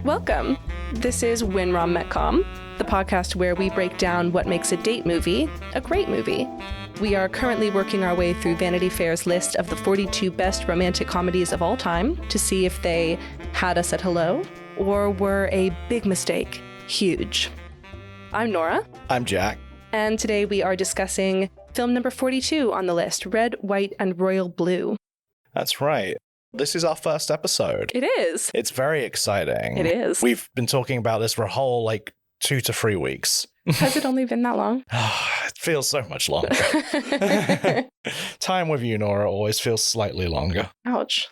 Welcome. This is When Rom Met Com, the podcast where we break down what makes a date movie a great movie. We are currently working our way through Vanity Fair's list of the 42 best romantic comedies of all time to see if they had us at hello or were a big mistake. Huge. I'm Nora. I'm Jack. And today we are discussing film number 42 on the list, Red, White, and Royal Blue. That's right. This is our first episode. It is. It's very exciting. It is. We've been talking about this for a whole, 2 to 3 weeks. Has it only been that long? It feels so much longer. Time with you, Nora, always feels slightly longer. Ouch.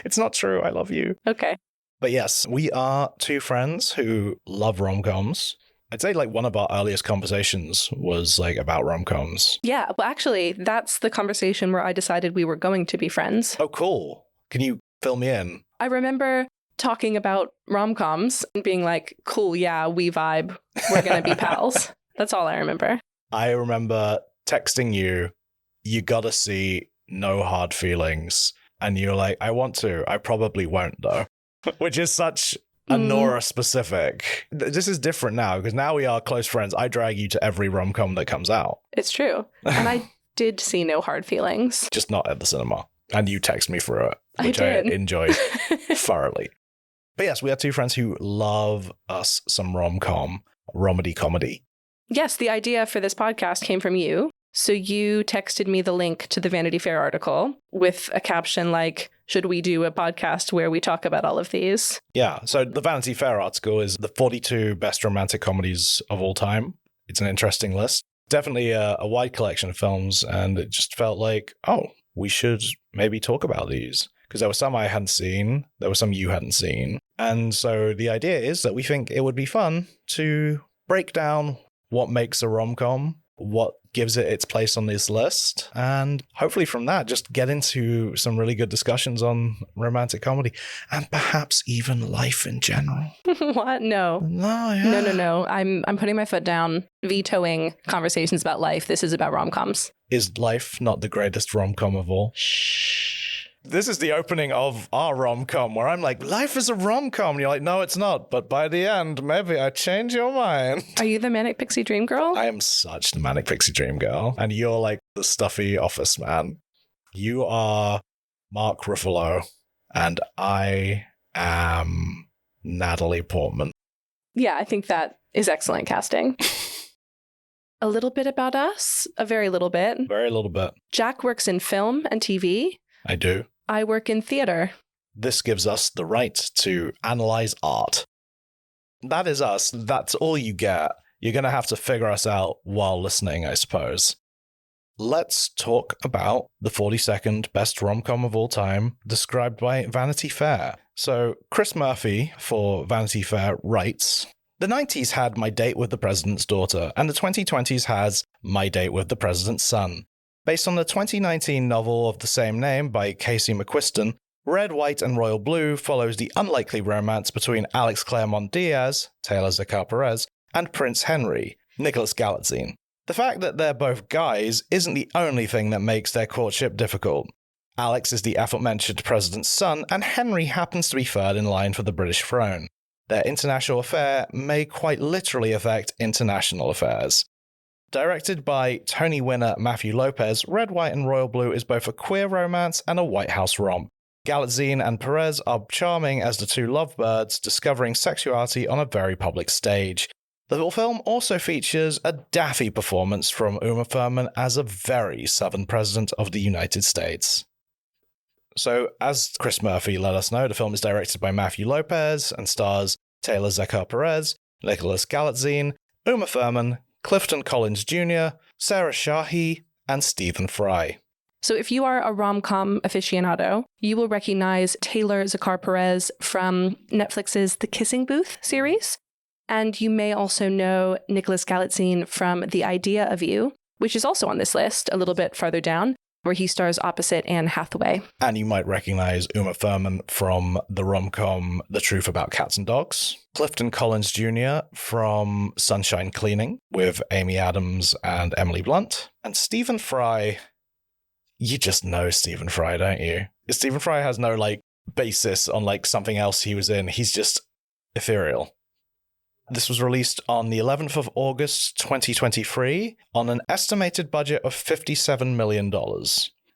It's not true. I love you. Okay. But yes, we are two friends who love romcoms. I'd say one of our earliest conversations was about romcoms. Yeah, well, actually, that's the conversation where I decided we were going to be friends. Oh, cool. Can you fill me in? I remember talking about romcoms and being like, cool, yeah, we vibe. We're going to be pals. That's all I remember. I remember texting you, you gotta see No Hard Feelings. And you're like, I want to. I probably won't, though. Which is such a Nora specific. This is different now because now we are close friends. I drag you to every rom-com that comes out. It's true. And I did see No Hard Feelings. Just not at the cinema. And you text me through it, which I enjoyed thoroughly. But yes, we are two friends who love us some rom-com, romedy comedy. Yes, the idea for this podcast came from you. So you texted me the link to the Vanity Fair article with a caption like, should we do a podcast where we talk about all of these? Yeah, so the Vanity Fair article is the 42 best romantic comedies of all time. It's an interesting list. Definitely a wide collection of films, and it just felt like, we should maybe talk about these. Because there were some I hadn't seen, there were some you hadn't seen. And so the idea is that we think it would be fun to break down what makes a rom-com, what gives it its place on this list, and hopefully from that just get into some really good discussions on romantic comedy and perhaps even life in general. What? No. No. I'm putting my foot down, vetoing conversations about life. This is about rom-coms. Is life not the greatest rom-com of all? Shh. This is the opening of our rom-com where I'm like, life is a rom-com. And you're like, no, it's not. But by the end, maybe I change your mind. Are you the Manic Pixie Dream Girl? I am such the Manic Pixie Dream Girl. And you're like the stuffy office man. You are Mark Ruffalo. And I am Natalie Portman. Yeah, I think that is excellent casting. A little bit about us. A very little bit. Very little bit. Jack works in film and TV. I do. I work in theater. This gives us the right to analyze art. That is us. That's all you get. You're going to have to figure us out while listening, I suppose. Let's talk about the 42nd best rom-com of all time, described by Vanity Fair. So Chris Murphy for Vanity Fair writes, the 90s had My Date with the President's Daughter, and the 2020s has My Date with the President's Son. Based on the 2019 novel of the same name by Casey McQuiston, Red, White, and Royal Blue follows the unlikely romance between Alex Claremont Diaz, Taylor Zacar Perez, and Prince Henry, Nicholas Galitzine. The fact that they're both guys isn't the only thing that makes their courtship difficult. Alex is the aforementioned president's son, and Henry happens to be third in line for the British throne. Their international affair may quite literally affect international affairs. Directed by Tony winner Matthew Lopez, Red, White, and Royal Blue is both a queer romance and a White House romp. Galitzine and Perez are charming as the two lovebirds, discovering sexuality on a very public stage. The film also features a daffy performance from Uma Thurman as a very Southern president of the United States. So, as Chris Murphy let us know, the film is directed by Matthew Lopez and stars Taylor Zacar Perez, Nicholas Galitzine, Uma Thurman, Clifton Collins Jr., Sarah Shahi, and Stephen Fry. So if you are a rom-com aficionado, you will recognize Taylor Zacar Perez from Netflix's The Kissing Booth series. And you may also know Nicholas Galitzine from The Idea of You, which is also on this list a little bit farther down, where he stars opposite Anne Hathaway. And you might recognize Uma Thurman from the rom-com The Truth About Cats and Dogs. Clifton Collins Jr. from Sunshine Cleaning with Amy Adams and Emily Blunt. And Stephen Fry, you just know Stephen Fry, don't you? Stephen Fry has no, basis on like something else he was in. He's just ethereal. This was released on the 11th of August, 2023, on an estimated budget of $57 million.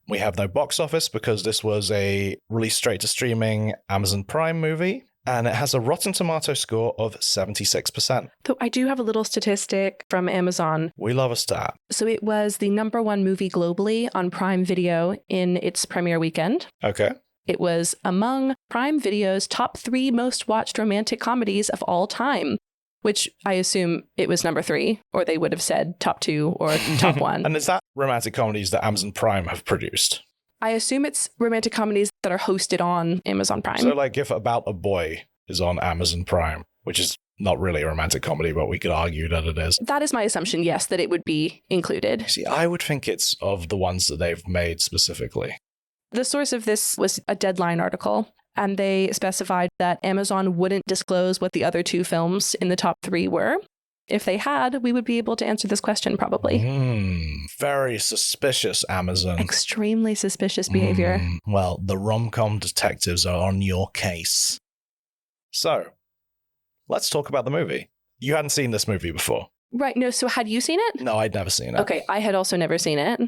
We have no box office because this was a release straight to streaming Amazon Prime movie, and it has a Rotten Tomato score of 76%. Though I do have a little statistic from Amazon. We love a stat. So it was the #1 movie globally on Prime Video in its premiere weekend. Okay. It was among Prime Video's top 3 most watched romantic comedies of all time, which I assume it was number 3, or they would have said top 2 or top 1. And is that romantic comedies that Amazon Prime have produced? I assume it's romantic comedies that are hosted on Amazon Prime. So like if About a Boy is on Amazon Prime, which is not really a romantic comedy, but we could argue that it is. That is my assumption, yes, that it would be included. See, I would think it's of the ones that they've made specifically. The source of this was a Deadline article, and they specified that Amazon wouldn't disclose what the other 2 films in the top 3 were. If they had, we would be able to answer this question probably. Very suspicious, Amazon. Extremely suspicious behavior. Well, the Romcom detectives are on your case. So, let's talk about the movie. You hadn't seen this movie before. Right, no, so had you seen it? No, I'd never seen it. Okay, I had also never seen it.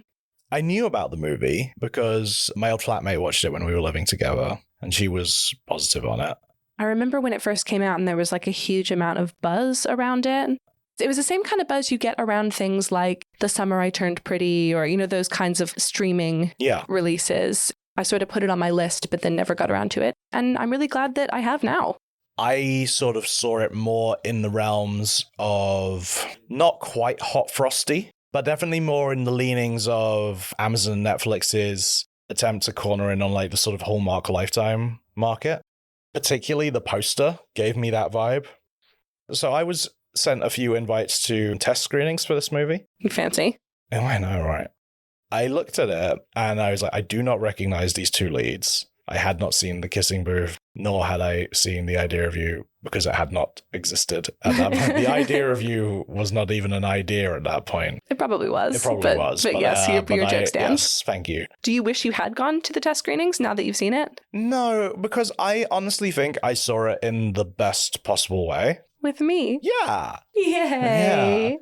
I knew about the movie because my old flatmate watched it when we were living together, and she was positive on it. I remember when it first came out and there was like a huge amount of buzz around it. It was the same kind of buzz you get around things like The Summer I Turned Pretty or, you know, those kinds of streaming releases. I sort of put it on my list, but then never got around to it. And I'm really glad that I have now. I sort of saw it more in the realms of not quite hot frosty, but definitely more in the leanings of Amazon and Netflix's attempt to corner in on like the sort of Hallmark Lifetime market. Particularly the poster gave me that vibe. So I was sent a few invites to test screenings for this movie. Fancy. Oh, I know, right? I looked at it and I was like, I do not recognize these 2 leads. I had not seen The Kissing Booth, nor had I seen The Idea of You because it had not existed at that point. The Idea of You was not even an idea at that point. It probably was. It probably was. But yes, your joke stands. Yes, thank you. Do you wish you had gone to the test screenings now that you've seen it? No, because I honestly think I saw it in the best possible way. With me? Yeah. Yay. Yeah.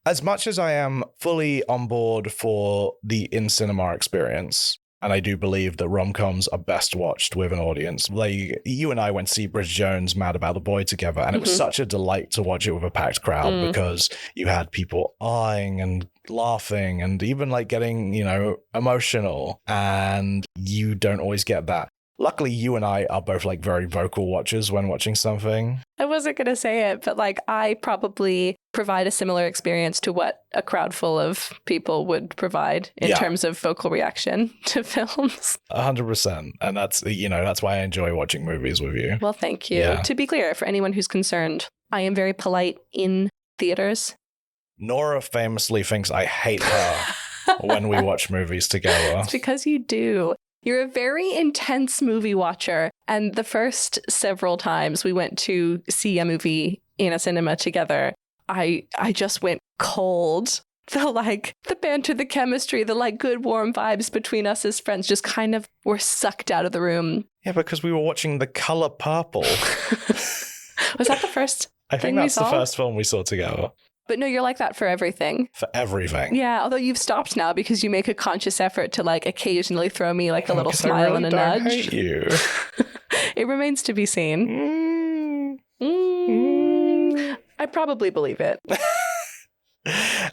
As much as I am fully on board for the in-cinema experience, and I do believe that rom-coms are best watched with an audience. Like, you and I went to see Bridget Jones' Mad About the Boy together, and it was such a delight to watch it with a packed crowd because you had people eyeing and laughing and even like getting, you know, emotional, and you don't always get that. Luckily, you and I are both like very vocal watchers when watching something. I wasn't going to say it, but like I probably provide a similar experience to what a crowd full of people would provide in terms of vocal reaction to films. 100%. And that's, you know, that's why I enjoy watching movies with you. Well, thank you. Yeah. To be clear, for anyone who's concerned, I am very polite in theaters. Nora famously thinks I hate her when we watch movies together. It's because you do. You're a very intense movie watcher. And the first several times we went to see a movie in a cinema together, I just went cold. The banter, the chemistry, the like good warm vibes between us as friends just kind of were sucked out of the room. Yeah, because we were watching The Color Purple. Was that the first I think that's the first film we saw together. But no, you're like that for everything. For everything. Yeah, although you've stopped now because you make a conscious effort to like occasionally throw me like a little smile and a nudge. I hate you. It remains to be seen. I probably believe it.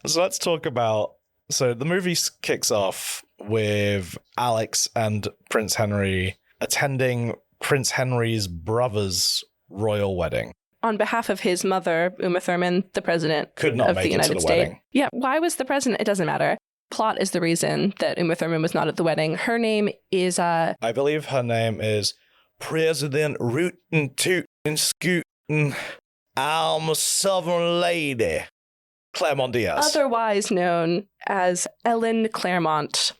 So let's talk about... So the movie kicks off with Alex and Prince Henry attending Prince Henry's brother's royal wedding. On behalf of his mother, Uma Thurman, the president of the United States. Wedding. Yeah, why was the president? It doesn't matter. Plot is the reason that Uma Thurman was not at the wedding. Her name is... I believe her name is President Rootin' Tootin' Scootin' I'm a Southern Lady. Claremont Diaz. Otherwise known as Ellen Claremont.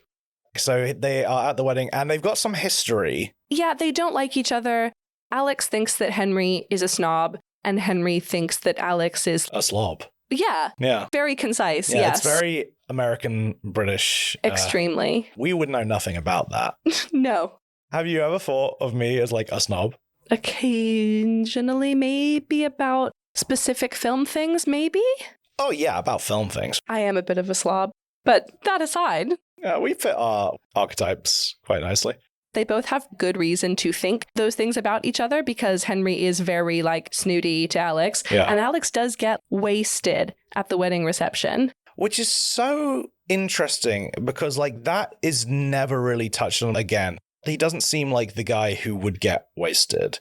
So they are at the wedding and they've got some history. Yeah, they don't like each other. Alex thinks that Henry is a snob. And Henry thinks that Alex is... a slob. Yeah. Yeah. Very concise, yeah, yes. It's very American, British. Extremely. We would know nothing about that. No. Have you ever thought of me as like a snob? Occasionally, maybe about specific film things, maybe? Oh, yeah, about film things. I am a bit of a slob. But that aside, Yeah, we fit our archetypes quite nicely. they both have good reason to think those things about each other because Henry is very like snooty to Alex. Yeah. And Alex does get wasted at the wedding reception. Which is so interesting because like that is never really touched on again. He doesn't seem like the guy who would get wasted.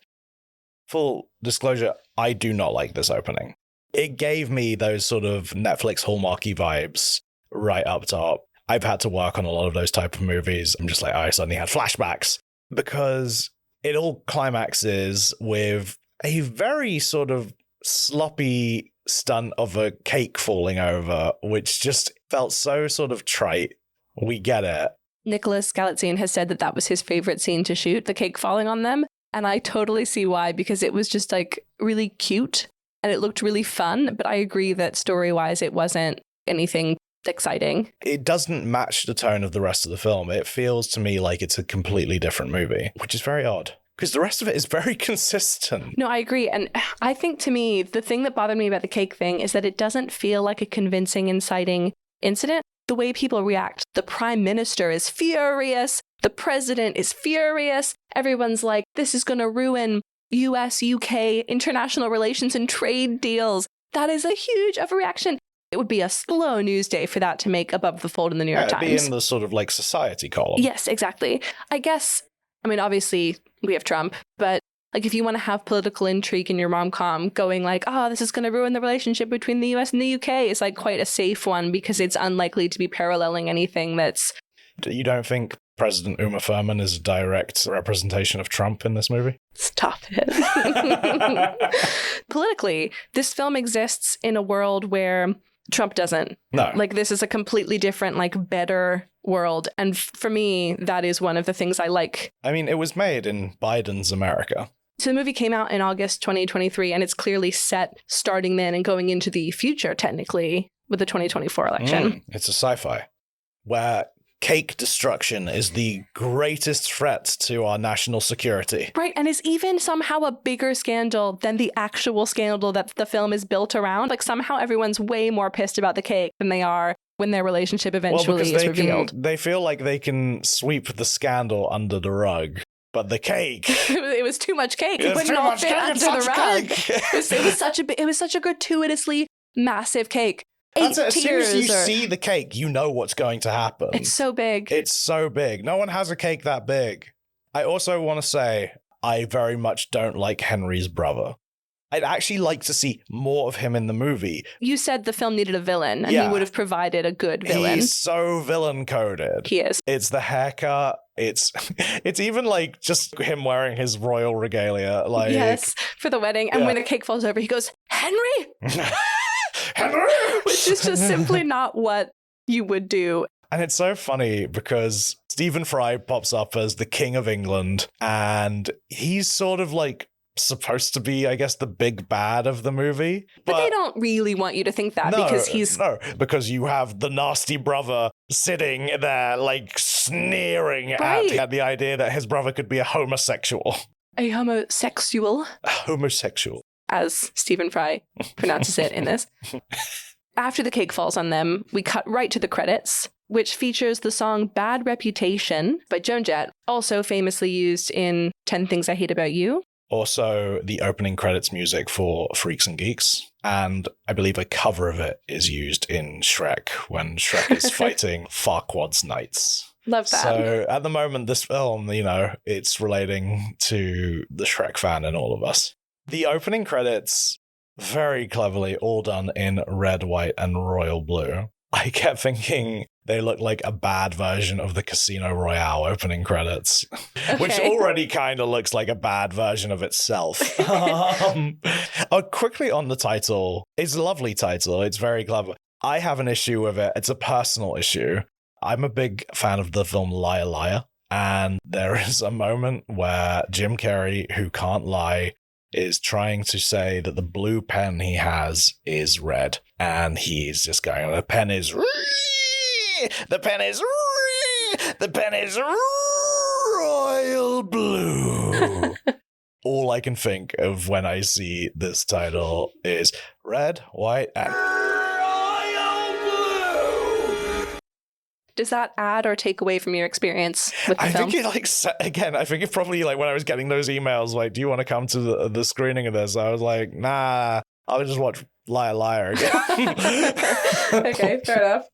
Full disclosure, I do not like this opening. It gave me those sort of Netflix Hallmarky vibes right up top. I've had to work on a lot of those type of movies. I'm just like, I suddenly had flashbacks because it all climaxes with a very sort of sloppy stunt of a cake falling over, which just felt so sort of trite. We get it. Nicholas Galitzine has said that that was his favorite scene to shoot, the cake falling on them. And I totally see why, because it was just like really cute and it looked really fun. But I agree that story-wise, it wasn't anything exciting. It doesn't match the tone of the rest of the film. It feels to me like it's a completely different movie, which is very odd because the rest of it is very consistent. No, I agree. And I think to me, the thing that bothered me about the cake thing is that it doesn't feel like a convincing, inciting incident. The way people react, the prime minister is furious. The president is furious. Everyone's like, this is going to ruin US, UK, international relations and trade deals. That is a huge overreaction. It would be a slow news day for that to make above the fold in the New York Times. It'd be in the sort of like society column. Yes, exactly. I guess, I mean, obviously we have Trump, but like if you want to have political intrigue in your rom-com going like, oh, this is going to ruin the relationship between the US and the UK is like quite a safe one because it's unlikely to be paralleling anything that's... You don't think President Uma Thurman is a direct representation of Trump in this movie? Stop it. Politically, this film exists in a world where Trump doesn't. No. Like this is a completely different, like better world. And for me, that is one of the things I like. I mean, it was made in Biden's America. So the movie came out in August 2023, and it's clearly set starting then and going into the future, technically, with the 2024 election. It's a sci-fi where cake destruction is the greatest threat to our national security. Right, and is even somehow a bigger scandal than the actual scandal that the film is built around. Like somehow everyone's way more pissed about the cake than they are when their relationship eventually is revealed. They feel like they can sweep the scandal under the rug. But the cake, it was too much cake. It wouldn't all fit under the rug. It was such a gratuitously massive cake. As soon as you see the cake, you know what's going to happen. It's so big. It's so big. No one has a cake that big. I also want to say, I very much don't like Henry's brother. I'd actually like to see more of him in the movie. You said the film needed a villain, and he would have provided a good villain. He's so villain-coded. He is. It's the haircut. It's even like just him wearing his royal regalia. Like, yes, for the wedding. And when the cake falls over, he goes, Henry! Henry! Which is just simply not what you would do. And it's so funny because Stephen Fry pops up as the King of England, and he's sort of like supposed to be, I guess, the big bad of the movie. But they don't really want you to think that because he's... No, because you have the nasty brother sitting there, like, sneering at the idea that his brother could be a homosexual. A homosexual? A homosexual. As Stephen Fry pronounces it in this. After the cake falls on them, we cut right to the credits, which features the song Bad Reputation by Joan Jett, also famously used in 10 Things I Hate About You. Also, the opening credits music for Freaks and Geeks. And I believe a cover of it is used in Shrek when Shrek is fighting Farquaad's knights. Love that. So at the moment, this film, you know, it's relating to the Shrek fan in all of us. The opening credits, very cleverly, all done in red, white, and royal blue. I kept thinking they look like a bad version of the Casino Royale opening credits, which already kind of looks like a bad version of itself. Quickly on the title, it's a lovely title. It's very clever. I have an issue with it. It's a personal issue. I'm a big fan of the film Liar Liar, and there is a moment where Jim Carrey, who can't lie, is trying to say that the blue pen he has is red. And he's just going, the pen is the pen is the pen is Royal Blue. All I can think of when I see this title is red, white, and Royal Blue. Does that add or take away from your experience with the I film? think I think it probably like when I was getting those emails, like, do you want to come to the screening of this? I was like, nah, I'll just watch Liar Liar again. Okay, fair enough.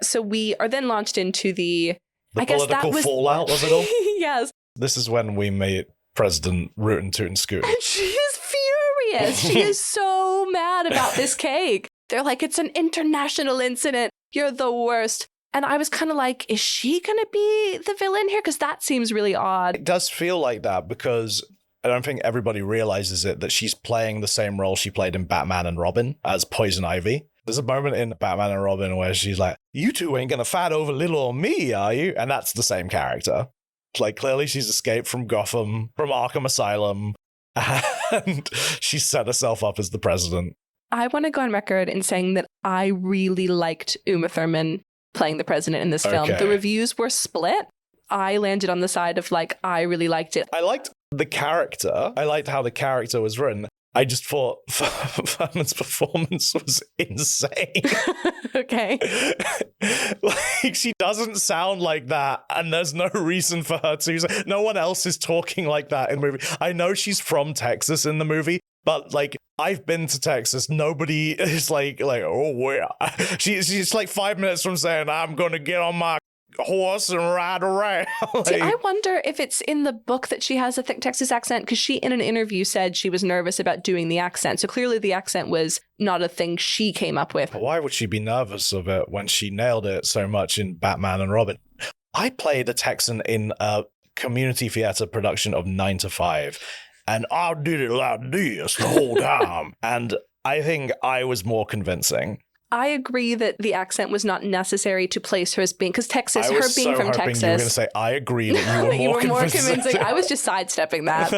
So we are then launched into the political fallout of it all. Yes. This is when we meet President Rootin' Tootin' Scootin'. And she is furious. She is so mad about this cake. They're like, it's an international incident. You're the worst. And I was kind of like, is she going to be the villain here? Because that seems really odd. It does feel like that because I don't think everybody realizes it, that she's playing the same role she played in Batman and Robin as Poison Ivy. There's a moment in Batman and Robin where she's like, you two ain't going to fight over little old me, are you? And that's the same character. Like, clearly she's escaped from Gotham, from Arkham Asylum, and she set herself up as the president. I want to go on record in saying that I really liked Uma Thurman playing the president in this film. The reviews were split. I landed on the side of like, I really liked it. I liked the character. I liked how the character was written. I just thought Thurman's performance was insane. Okay. Like, she doesn't sound like that, and there's no reason for her to. No one else is talking like that in the movie. I know she's from Texas in the movie, but like, I've been to Texas. Nobody is like, oh, where? She's like 5 minutes from saying, I'm going to get on my horse and ride around. See, I wonder if it's in the book that she has a thick Texas accent, because she in an interview said she was nervous about doing the accent. So clearly the accent was not a thing she came up with. But why would she be nervous of it when she nailed it so much in Batman and Robin? I played a Texan in a community theater production of 9 to 5, and I did it like this the whole time. And I think I was more convincing. I agree that the accent was not necessary to place her as being, because Texas, her being from Texas. You were going to say, I agree that you were more convincing. I was just sidestepping that.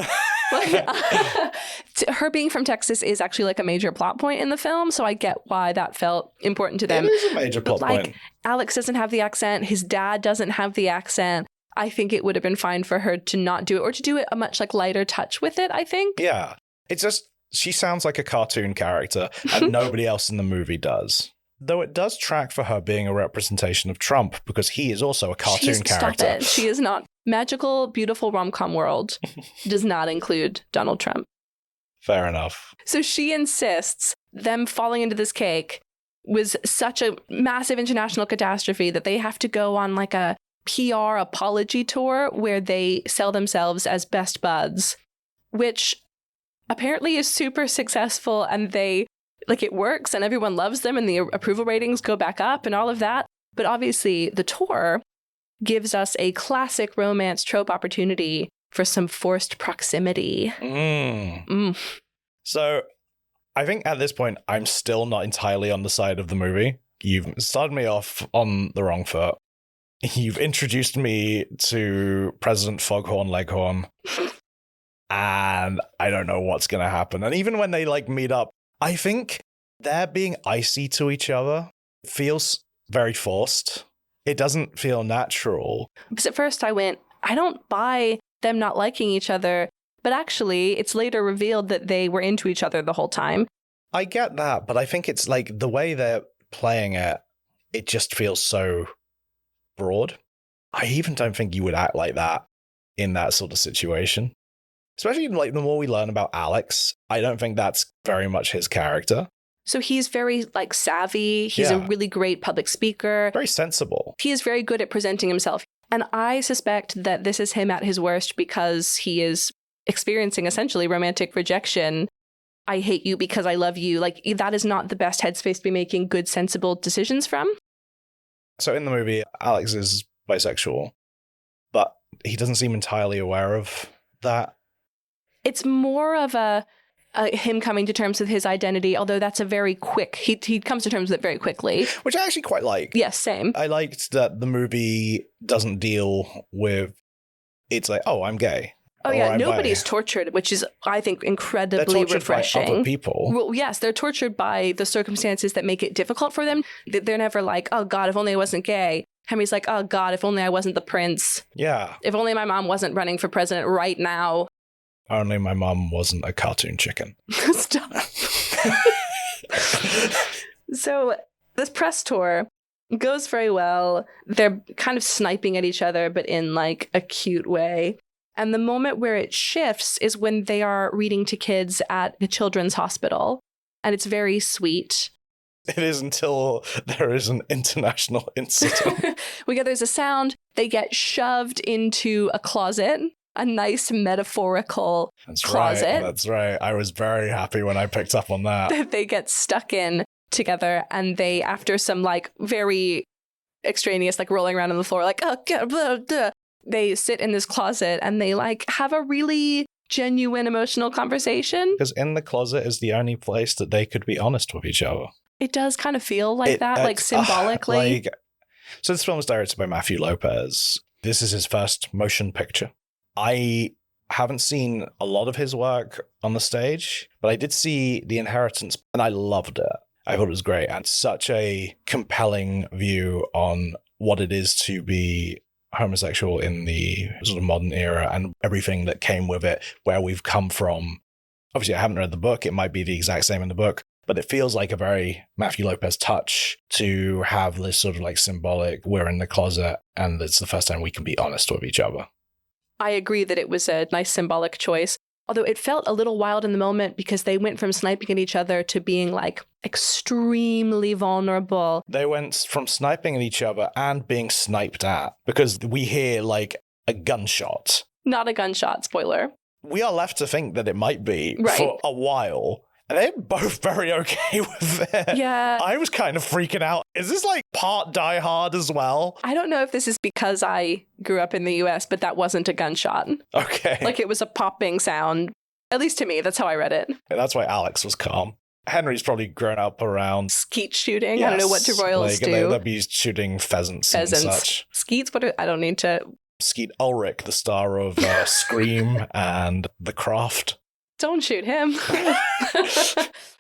Her being from Texas is actually like a major plot point in the film, so I get why that felt important to them. It is a major plot point. Alex doesn't have the accent. His dad doesn't have the accent. I think it would have been fine for her to not do it, or to do it a much like lighter touch with it, I think. Yeah. It's just, she sounds like a cartoon character, and nobody else in the movie does. Though it does track for her being a representation of Trump, because he is also a cartoon character. Stop it. She is not. Magical, beautiful rom-com world does not include Donald Trump. Fair enough. So she insists them falling into this cake was such a massive international catastrophe that they have to go on like a PR apology tour where they sell themselves as best buds, which apparently is super successful, and they like it works and everyone loves them and the approval ratings go back up and all of that. But obviously the tour gives us a classic romance trope opportunity for some forced proximity. So I think at this point, I'm still not entirely on the side of the movie. You've started me off on the wrong foot. You've introduced me to President Foghorn Leghorn. And I don't know what's going to happen. And even when they like meet up, I think they're being icy to each other. It feels very forced. It doesn't feel natural. Because at first I went, I don't buy them not liking each other. But actually, it's later revealed that they were into each other the whole time. I get that, but I think it's like the way they're playing it, it just feels so broad. I even don't think you would act like that in that sort of situation. Especially like the more we learn about Alex, I don't think that's very much his character. So he's very like savvy. He's a really great public speaker. Very sensible. He is very good at presenting himself. And I suspect that this is him at his worst because he is experiencing essentially romantic rejection. I hate you because I love you. Like, that is not the best headspace to be making good, sensible decisions from. So in the movie, Alex is bisexual, but he doesn't seem entirely aware of that. It's more of a him coming to terms with his identity, although that's a very quick, he comes to terms with it very quickly. Which I actually quite like. Yes, same. I liked that the movie doesn't deal with, it's like, oh, I'm gay. Oh, yeah, nobody's tortured, which is, I think, incredibly refreshing. By other people. Well, yes, they're tortured by the circumstances that make it difficult for them. They're never like, oh, God, if only I wasn't gay. Henry's like, oh God, if only I wasn't the prince. Yeah. If only my mom wasn't running for president right now. Only my mom wasn't a cartoon chicken. Stop. So this press tour goes very well. They're kind of sniping at each other, but in like a cute way. And the moment where it shifts is when they are reading to kids at the children's hospital. And it's very sweet. It is until there is an international incident. There's a sound. They get shoved into a closet. A nice metaphorical closet. Right, that's right. I was very happy when I picked up on that. That they get stuck in together, and they, after some like very extraneous like rolling around on the floor, like, oh God, blah, blah, they sit in this closet and they like have a really genuine emotional conversation. Because in the closet is the only place that they could be honest with each other. It does kind of feel like that, like symbolically. So this film was directed by Matthew Lopez. This is his first motion picture. I haven't seen a lot of his work on the stage, but I did see The Inheritance, and I loved it. I thought it was great, and such a compelling view on what it is to be homosexual in the sort of modern era and everything that came with it, where we've come from. Obviously, I haven't read the book. It might be the exact same in the book, but it feels like a very Matthew Lopez touch to have this sort of like symbolic, we're in the closet, and it's the first time we can be honest with each other. I agree that it was a nice symbolic choice, although it felt a little wild in the moment because they went from sniping at each other to being like extremely vulnerable. They went from sniping at each other and being sniped at because we hear like a gunshot. Not a gunshot, spoiler. We are left to think that it might be right. For a while. And they're both very okay with it. Yeah. I was kind of freaking out. Is this like part Die Hard as well? I don't know if this is because I grew up in the US, but that wasn't a gunshot. Okay. Like it was a popping sound. At least to me, that's how I read it. And that's why Alex was calm. Henry's probably grown up around skeet shooting. Yes. I don't know what do royals do. They'll be shooting pheasants and such. Skeets? I don't need to. Skeet Ulrich, the star of Scream and The Craft. Don't shoot him.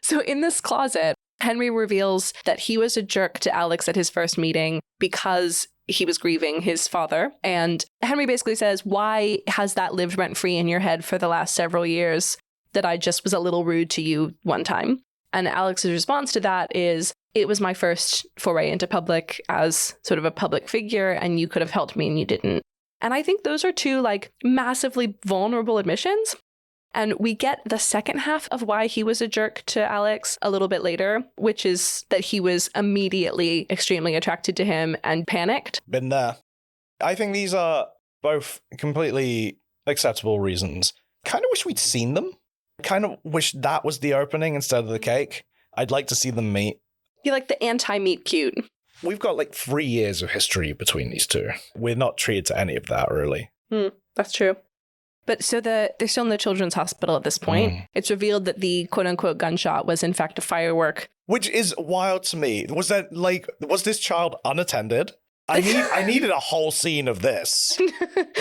So in this closet, Henry reveals that he was a jerk to Alex at his first meeting because he was grieving his father. And Henry basically says, why has that lived rent-free in your head for the last several years that I just was a little rude to you one time? And Alex's response to that is, it was my first foray into public as sort of a public figure, and you could have helped me and you didn't. And I think those are two like massively vulnerable admissions. And we get the second half of why he was a jerk to Alex a little bit later, which is that he was immediately extremely attracted to him and panicked. Been there. I think these are both completely acceptable reasons. Kind of wish we'd seen them. Kind of wish that was the opening instead of the cake. I'd like to see them meet. You like the anti-meet cute. We've got like 3 years of history between these two. We're not treated to any of that, really. That's true. But so they're still in the children's hospital at this point. It's revealed that the quote-unquote gunshot was in fact a firework. Which is wild to me. Was this child unattended? I needed a whole scene of this.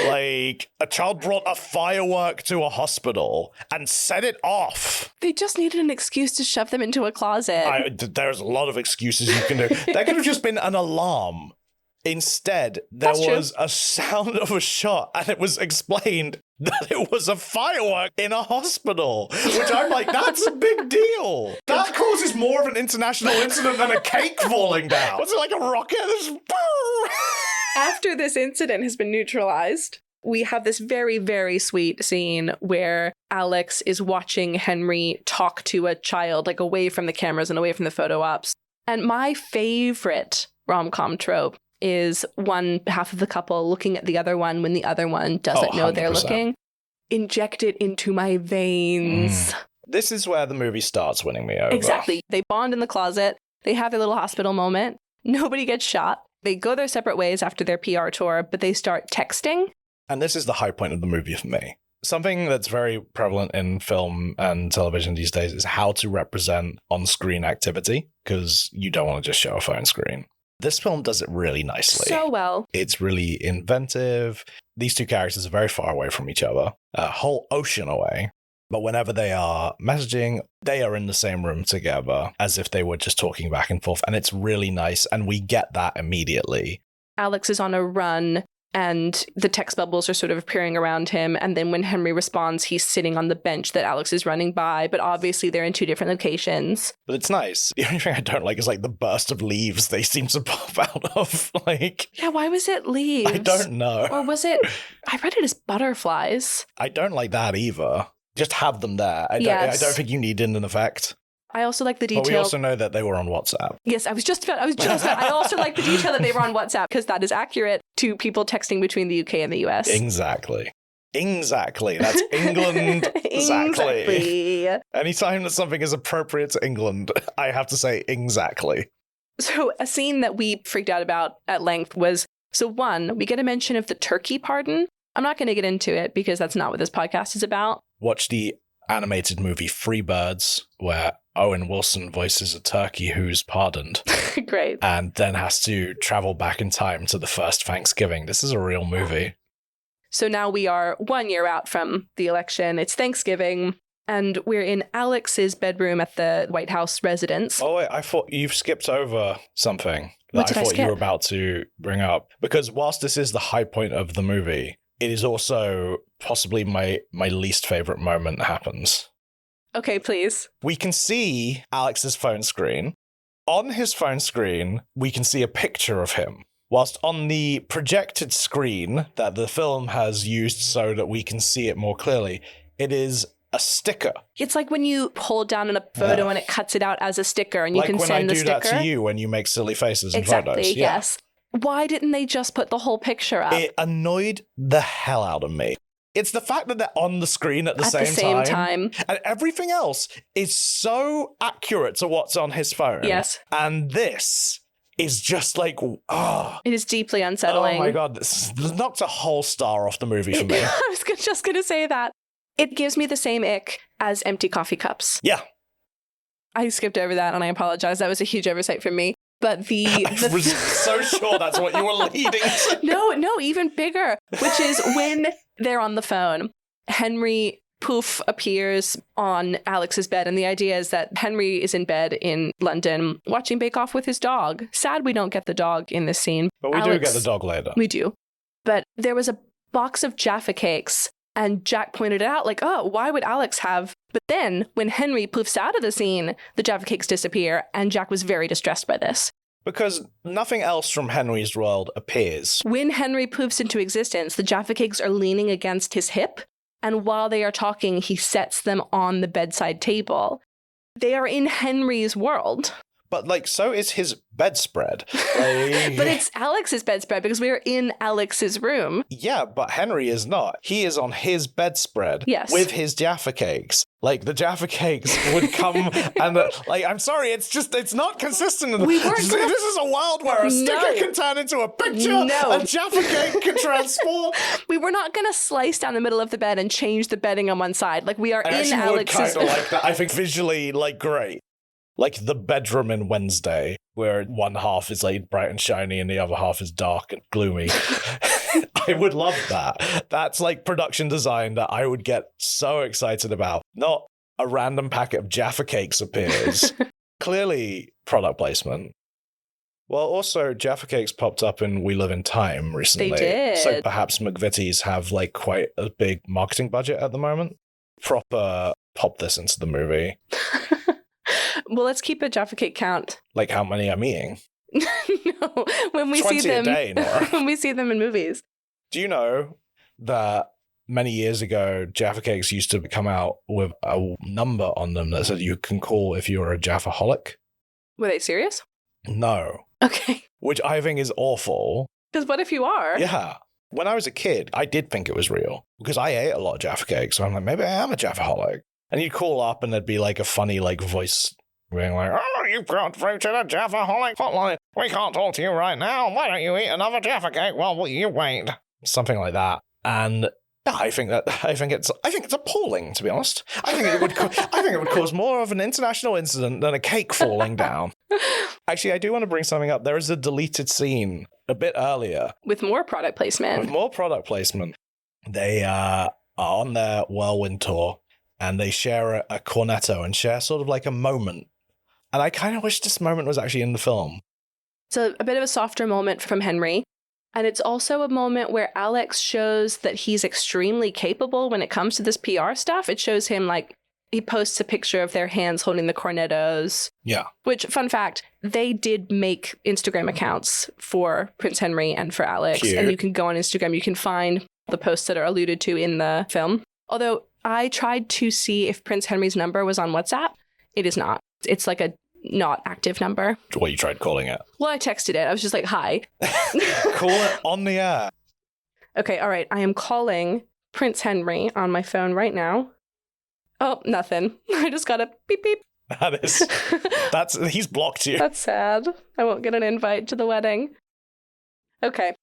Like, a child brought a firework to a hospital and set it off. They just needed an excuse to shove them into a closet. There's a lot of excuses you can do. That could have just been an alarm. Instead, there was a sound of a shot, and it was explained that it was a firework in a hospital, which I'm like, that's a big deal. That causes more of an international incident than a cake falling down. Was it like a rocket? After this incident has been neutralized, we have this very, very sweet scene where Alex is watching Henry talk to a child, like away from the cameras and away from the photo ops. And my favorite rom-com trope is one half of the couple looking at the other one when the other one doesn't know they're looking. Inject it into my veins. This is where the movie starts winning me over. Exactly. They bond in the closet. They have their little hospital moment. Nobody gets shot. They go their separate ways after their PR tour, but they start texting. And this is the high point of the movie for me. Something that's very prevalent in film and television these days is how to represent on-screen activity, because you don't want to just show a phone screen. This film does it really nicely. So well. It's really inventive. These two characters are very far away from each other, a whole ocean away. But whenever they are messaging, they are in the same room together as if they were just talking back and forth. And it's really nice. And we get that immediately. Alex is on a run and the text bubbles are sort of appearing around him. And then when Henry responds, he's sitting on the bench that Alex is running by. But obviously they're in two different locations. But it's nice. The only thing I don't like is like the burst of leaves they seem to pop out of. Like, yeah, why was it leaves? I don't know. Or was it, I read it as butterflies. I don't like that either. Just have them there. I don't think you need an effect. I also like the detail. But we also know that they were on WhatsApp. Yes, I also like the detail that they were on WhatsApp because that is accurate to people texting between the UK and the US. Exactly. That's England. Exactly. Anytime that something is appropriate to England, I have to say exactly. So a scene that we freaked out about at length was, so one, we get a mention of the turkey pardon. I'm not going to get into it because that's not what this podcast is about. Watch the animated movie Freebirds, where Owen Wilson voices a turkey who's pardoned. Great. And then has to travel back in time to the first Thanksgiving. This is a real movie. So now we are 1 year out from the election. It's Thanksgiving, and we're in Alex's bedroom at the White House residence. Oh, wait, I thought you've skipped over something What that did I I thought skip? you were about to bring up. Because whilst this is the high point of the movie, it is also possibly my least favorite moment happens. Okay, please. We can see Alex's phone screen. On his phone screen, we can see a picture of him. Whilst on the projected screen that the film has used so that we can see it more clearly, it is a sticker. It's like when you hold down a photo and it cuts it out as a sticker and you can send the sticker. Like when I do that to you when you make silly faces in exactly, photos. Yes. Why didn't they just put the whole picture up? It annoyed the hell out of me. It's the fact that they're on the screen at the same time. And everything else is so accurate to what's on his phone. Yes. And this is just like, It is deeply unsettling. Oh my God, this knocked a whole star off the movie for me. I was just going to say that. It gives me the same ick as empty coffee cups. Yeah. I skipped over that and I apologize. That was a huge oversight from me. But I was so sure that's what you were leading to. No, even bigger, which is when they're on the phone. Henry poof appears on Alex's bed, and the idea is that Henry is in bed in London watching Bake Off with his dog. Sad we don't get the dog in this scene. But we do get the dog later. We do. But there was a box of Jaffa cakes, and Jack pointed it out, like, oh, why would Alex have... But then, when Henry poofs out of the scene, the Jaffa cakes disappear, and Jack was very distressed by this. Because nothing else from Henry's world appears. When Henry poofs into existence, the Jaffa cakes are leaning against his hip, and while they are talking, he sets them on the bedside table. They are in Henry's world. But, like, so is his bedspread. But it's Alex's bedspread because we're in Alex's room. Yeah, but Henry is not. He is on his bedspread with his Jaffa cakes. Like, the Jaffa cakes would come and, like, I'm sorry, it's not consistent. This is a world where a sticker can turn into a picture, a Jaffa cake can transform. We were not going to slice down the middle of the bed and change the bedding on one side. Like, we are in Alex's... I would kind of like that. I think visually, like, great. Like the bedroom in Wednesday, where one half is like bright and shiny and the other half is dark and gloomy. I would love that. That's like production design that I would get so excited about. Not a random packet of Jaffa cakes appears. Clearly product placement. Well, also Jaffa cakes popped up in We Live in Time recently. They did. So perhaps McVitie's have like quite a big marketing budget at the moment. Proper pop this into the movie. Well, let's keep a Jaffa cake count. Like how many I'm eating? No, when we 20 see them, a day, Nora. When we see them in movies. Do you know that many years ago, Jaffa cakes used to come out with a number on them that said you can call if you were a Jaffaholic? Were they serious? No. Okay. Which I think is awful. Because what if you are? Yeah. When I was a kid, I did think it was real because I ate a lot of Jaffa cakes. So I'm like, maybe I am a Jaffaholic. And you'd call up and there'd be like a funny like voice being like, oh, you've got through to the Jaffaholic hotline. We can't talk to you right now. Why don't you eat another Jaffa cake while you wait? Something like that. And yeah, I think it's appalling, to be honest. I think it would cause more of an international incident than a cake falling down. Actually, I do want to bring something up. There is a deleted scene a bit earlier. With more product placement. They are on their whirlwind tour and they share a cornetto and share sort of like a moment. And I kind of wish this moment was actually in the film. So a bit of a softer moment from Henry. And it's also a moment where Alex shows that he's extremely capable when it comes to this PR stuff. It shows him like he posts a picture of their hands holding the cornettos. Yeah. Which, fun fact, they did make Instagram accounts for Prince Henry and for Alex. Cute. And you can go on Instagram. You can find the posts that are alluded to in the film. Although I tried to see if Prince Henry's number was on WhatsApp. It is not. It's like a not active number. What you tried calling it? Well, I texted it. I was just like, hi. Call it on the air. Okay, all right. I am calling Prince Henry on my phone right now. Oh, nothing. I just got a beep beep. He's blocked you. That's sad. I won't get an invite to the wedding. Okay.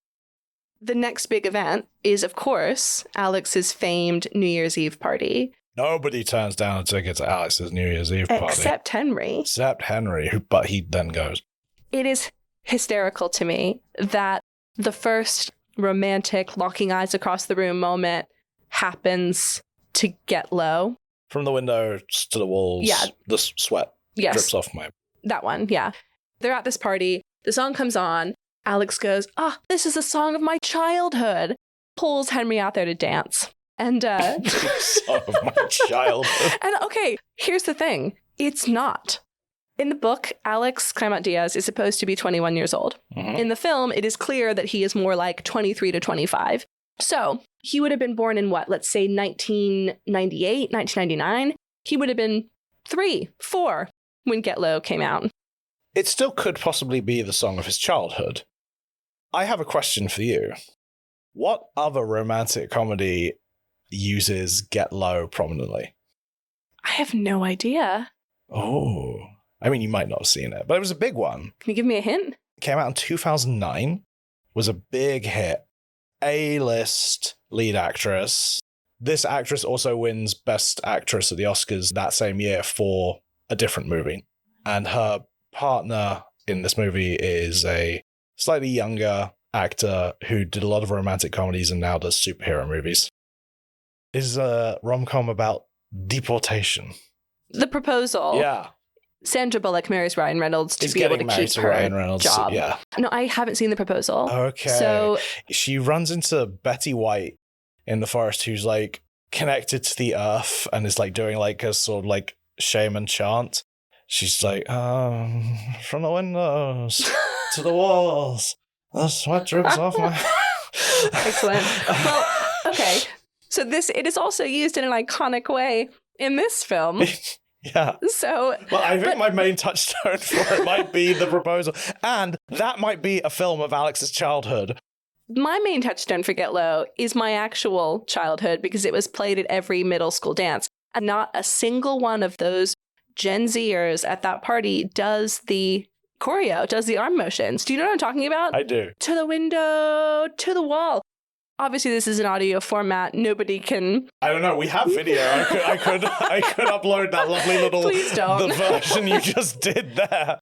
The next big event is, of course, Alex's famed New Year's Eve party. Nobody turns down a ticket to Alex's New Year's Eve party. Except Henry. But he then goes. It is hysterical to me that the first romantic locking eyes across the room moment happens to Get Low. From the window to the walls, the sweat drips off my... That one, yeah. They're at this party. The song comes on. Alex goes, this is the song of my childhood. Pulls Henry out there to dance. And song of my childhood. And okay, here's the thing. It's not. In the book, Alex Claremont Diaz is supposed to be 21 years old. Mm-hmm. In the film, it is clear that he is more like 23 to 25. So he would have been born in what? Let's say 1998, 1999. He would have been 3, 4 when Get Low came out. It still could possibly be the song of his childhood. I have a question for you. What other romantic comedy uses Get Low prominently? I have no idea. Oh, I mean, you might not have seen it, but it was a big one. Can you give me a hint? It came out in 2009, was a big hit. A-list lead actress. This actress also wins Best Actress at the Oscars that same year for a different movie. And her partner in this movie is a slightly younger actor who did a lot of romantic comedies and now does superhero movies. It is a rom-com about deportation. The Proposal. Yeah. Sandra Bullock marries Ryan Reynolds to be able to keep her job. Yeah. No, I haven't seen The Proposal. Okay. So she runs into Betty White in the forest, who's like connected to the earth and is like doing like a sort of like shaman chant. She's like, from the windows to the walls, the sweat drips off my... Excellent. Well, okay. So it is also used in an iconic way in this film. Yeah. So, well, I think my main touchstone for it might be The Proposal. And that might be a film of Alex's childhood. My main touchstone for Get Low is my actual childhood because it was played at every middle school dance. And not a single one of those Gen Zers at that party does the choreo, does the arm motions. Do you know what I'm talking about? I do. To the window, to the wall. Obviously, this is an audio format. Nobody can... I don't know. We have video. I could upload that lovely little... Please don't. The version you just did there.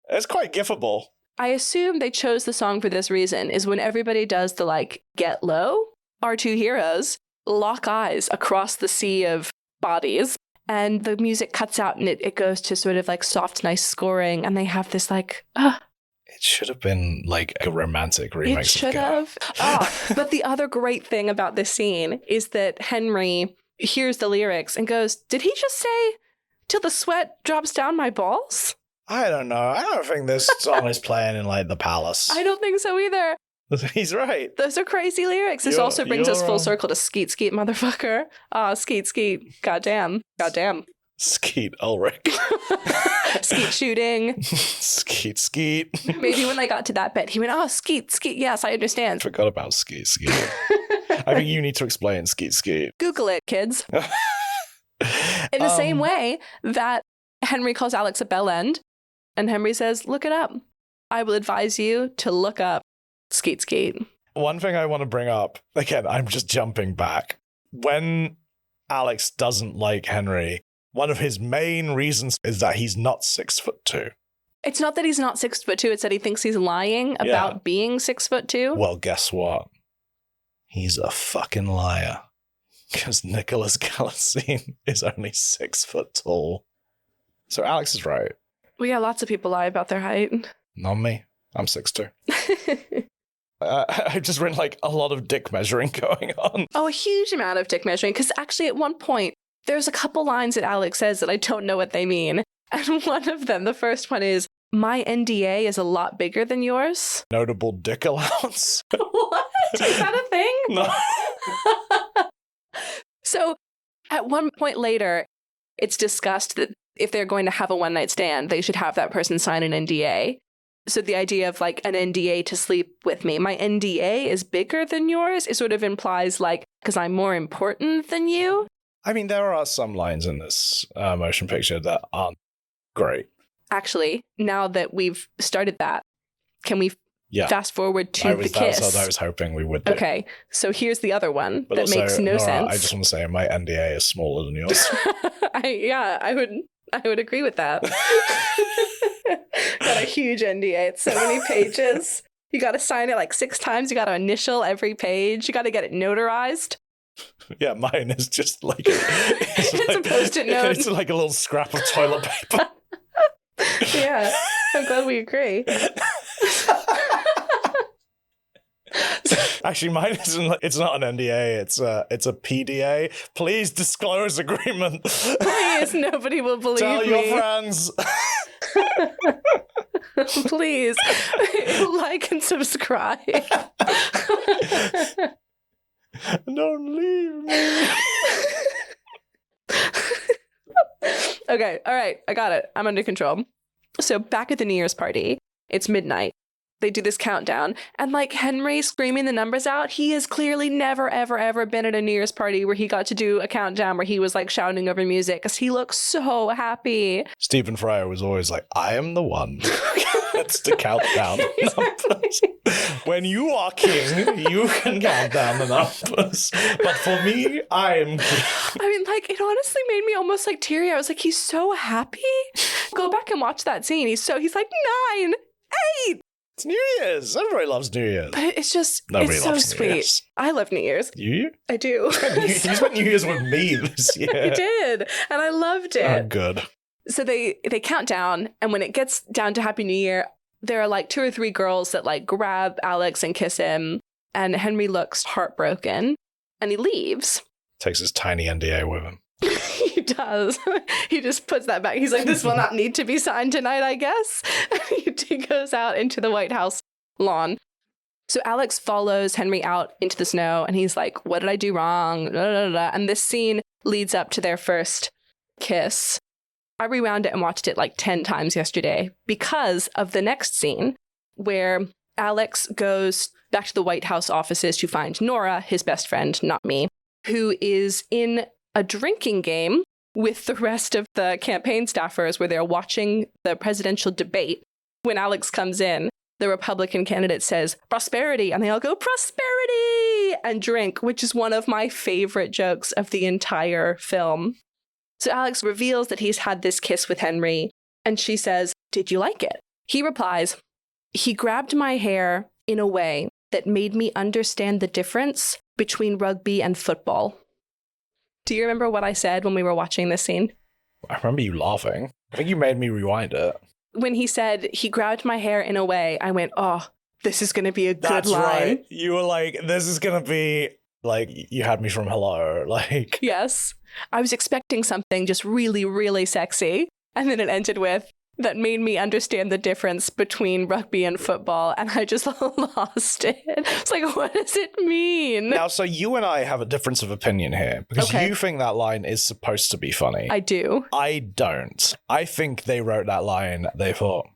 It's quite gifable. I assume they chose the song for this reason, is when everybody does the, like, Get Low, our two heroes lock eyes across the sea of bodies, and the music cuts out and it goes to sort of, like, soft, nice scoring, and they have this, like, It should have been like a romantic remix. It should have. But the other great thing about this scene is that Henry hears the lyrics and goes, did he just say, till the sweat drops down my balls? I don't know. I don't think this song is playing in like the palace. I don't think so either. He's right. Those are crazy lyrics. This also brings us full circle to Skeet Skeet, motherfucker. Skeet Skeet. Goddamn. Goddamn. Skeet Ulrich. Skeet shooting. Skeet Skeet. Maybe when I got to that bit, he went, Skeet Skeet. Yes, I understand. Forgot about Skeet Skeet. I think you need to explain Skeet Skeet. Google it, kids. In the same way that Henry calls Alex a bell end, and Henry says, look it up. I will advise you to look up Skeet Skeet. One thing I want to bring up, again, I'm just jumping back. When Alex doesn't like Henry, one of his main reasons is that he's not 6'2". It's not that he's not 6'2", it's that he thinks he's lying about being 6'2". Well, guess what? He's a fucking liar. Because Nicholas Galitzine is only 6 foot tall. So Alex is right. Well, yeah, lots of people lie about their height. Not me. I'm 6'2". I've just written like a lot of dick measuring going on. Oh, a huge amount of dick measuring. Because actually, at one point, there's a couple lines that Alex says that I don't know what they mean. And one of them, the first one is, my NDA is a lot bigger than yours. Notable dick allowance. What? Is that a thing? No. So at one point later, it's discussed that if they're going to have a one-night stand, they should have that person sign an NDA. So the idea of like an NDA to sleep with me, my NDA is bigger than yours, it sort of implies like, because I'm more important than you. I mean, there are some lines in this motion picture that aren't great. Actually, now that we've started that, can we fast forward to the kiss? That's what I was hoping we would do. Okay, so here's the other one But that also, makes no Nora, sense. I just want to say my NDA is smaller than yours. I would agree with that. Got a huge NDA. It's so many pages. You got to sign it like 6 times. You got to initial every page. You got to get it notarized. Yeah, mine is just like it's a post-it note. It's like a little scrap of toilet paper. Yeah, I'm glad we agree. Actually, mine isn't. It's not an NDA. It's a PDA. Please disclose agreement. Please, nobody will believe Tell me. your friends. Please, like and subscribe. Don't leave me. Okay, all right, I got it. I'm under control. So back at the New Year's party, it's midnight. They do this countdown, and like Henry screaming the numbers out, he has clearly never, ever, ever been at a New Year's party where he got to do a countdown where he was like shouting over music because he looks so happy. Stephen Fry was always like, I am the one that's to count down the numbers. When you are king, you can count down the numbers. But for me, I am king. I mean, like, it honestly made me almost like teary. I was like, he's so happy. Go back and watch that scene. He's like 9, 8. It's New Year's. Everybody loves New Year's. But it's just, Nobody it's so loves New sweet. Year's. I love New Year's. You? I do. You spent New Year's with me this year. I did. And I loved it. Oh, good. So they count down. And when it gets down to Happy New Year, there are like 2 or 3 girls that like grab Alex and kiss him. And Henry looks heartbroken. And he leaves. Takes his tiny NDA with him. He does. He just puts that back. He's like, this will not need to be signed tonight, I guess. He goes out into the White House lawn. So Alex follows Henry out into the snow and he's like, what did I do wrong? And this scene leads up to their first kiss. I rewound it and watched it like 10 times yesterday because of the next scene where Alex goes back to the White House offices to find Nora, his best friend, not me, who is in a drinking game with the rest of the campaign staffers where they're watching the presidential debate. When Alex comes in, the Republican candidate says, prosperity, and they all go, prosperity, and drink, which is one of my favorite jokes of the entire film. So Alex reveals that he's had this kiss with Henry, and she says, did you like it? He replies, he grabbed my hair in a way that made me understand the difference between rugby and football. Do you remember what I said when we were watching this scene? I remember you laughing. I think you made me rewind it. When he said he grabbed my hair in a way, I went, oh, this is going to be a good That's line. Right. You were like, this is going to be like, you had me from hello. Like, yes. I was expecting something just really, really sexy. And then it ended with, that made me understand the difference between rugby and football. And I just lost it. It's like, what does it mean? Now, so you and I have a difference of opinion here because you think that line is supposed to be funny. I do. I don't. I think they wrote that line. They thought,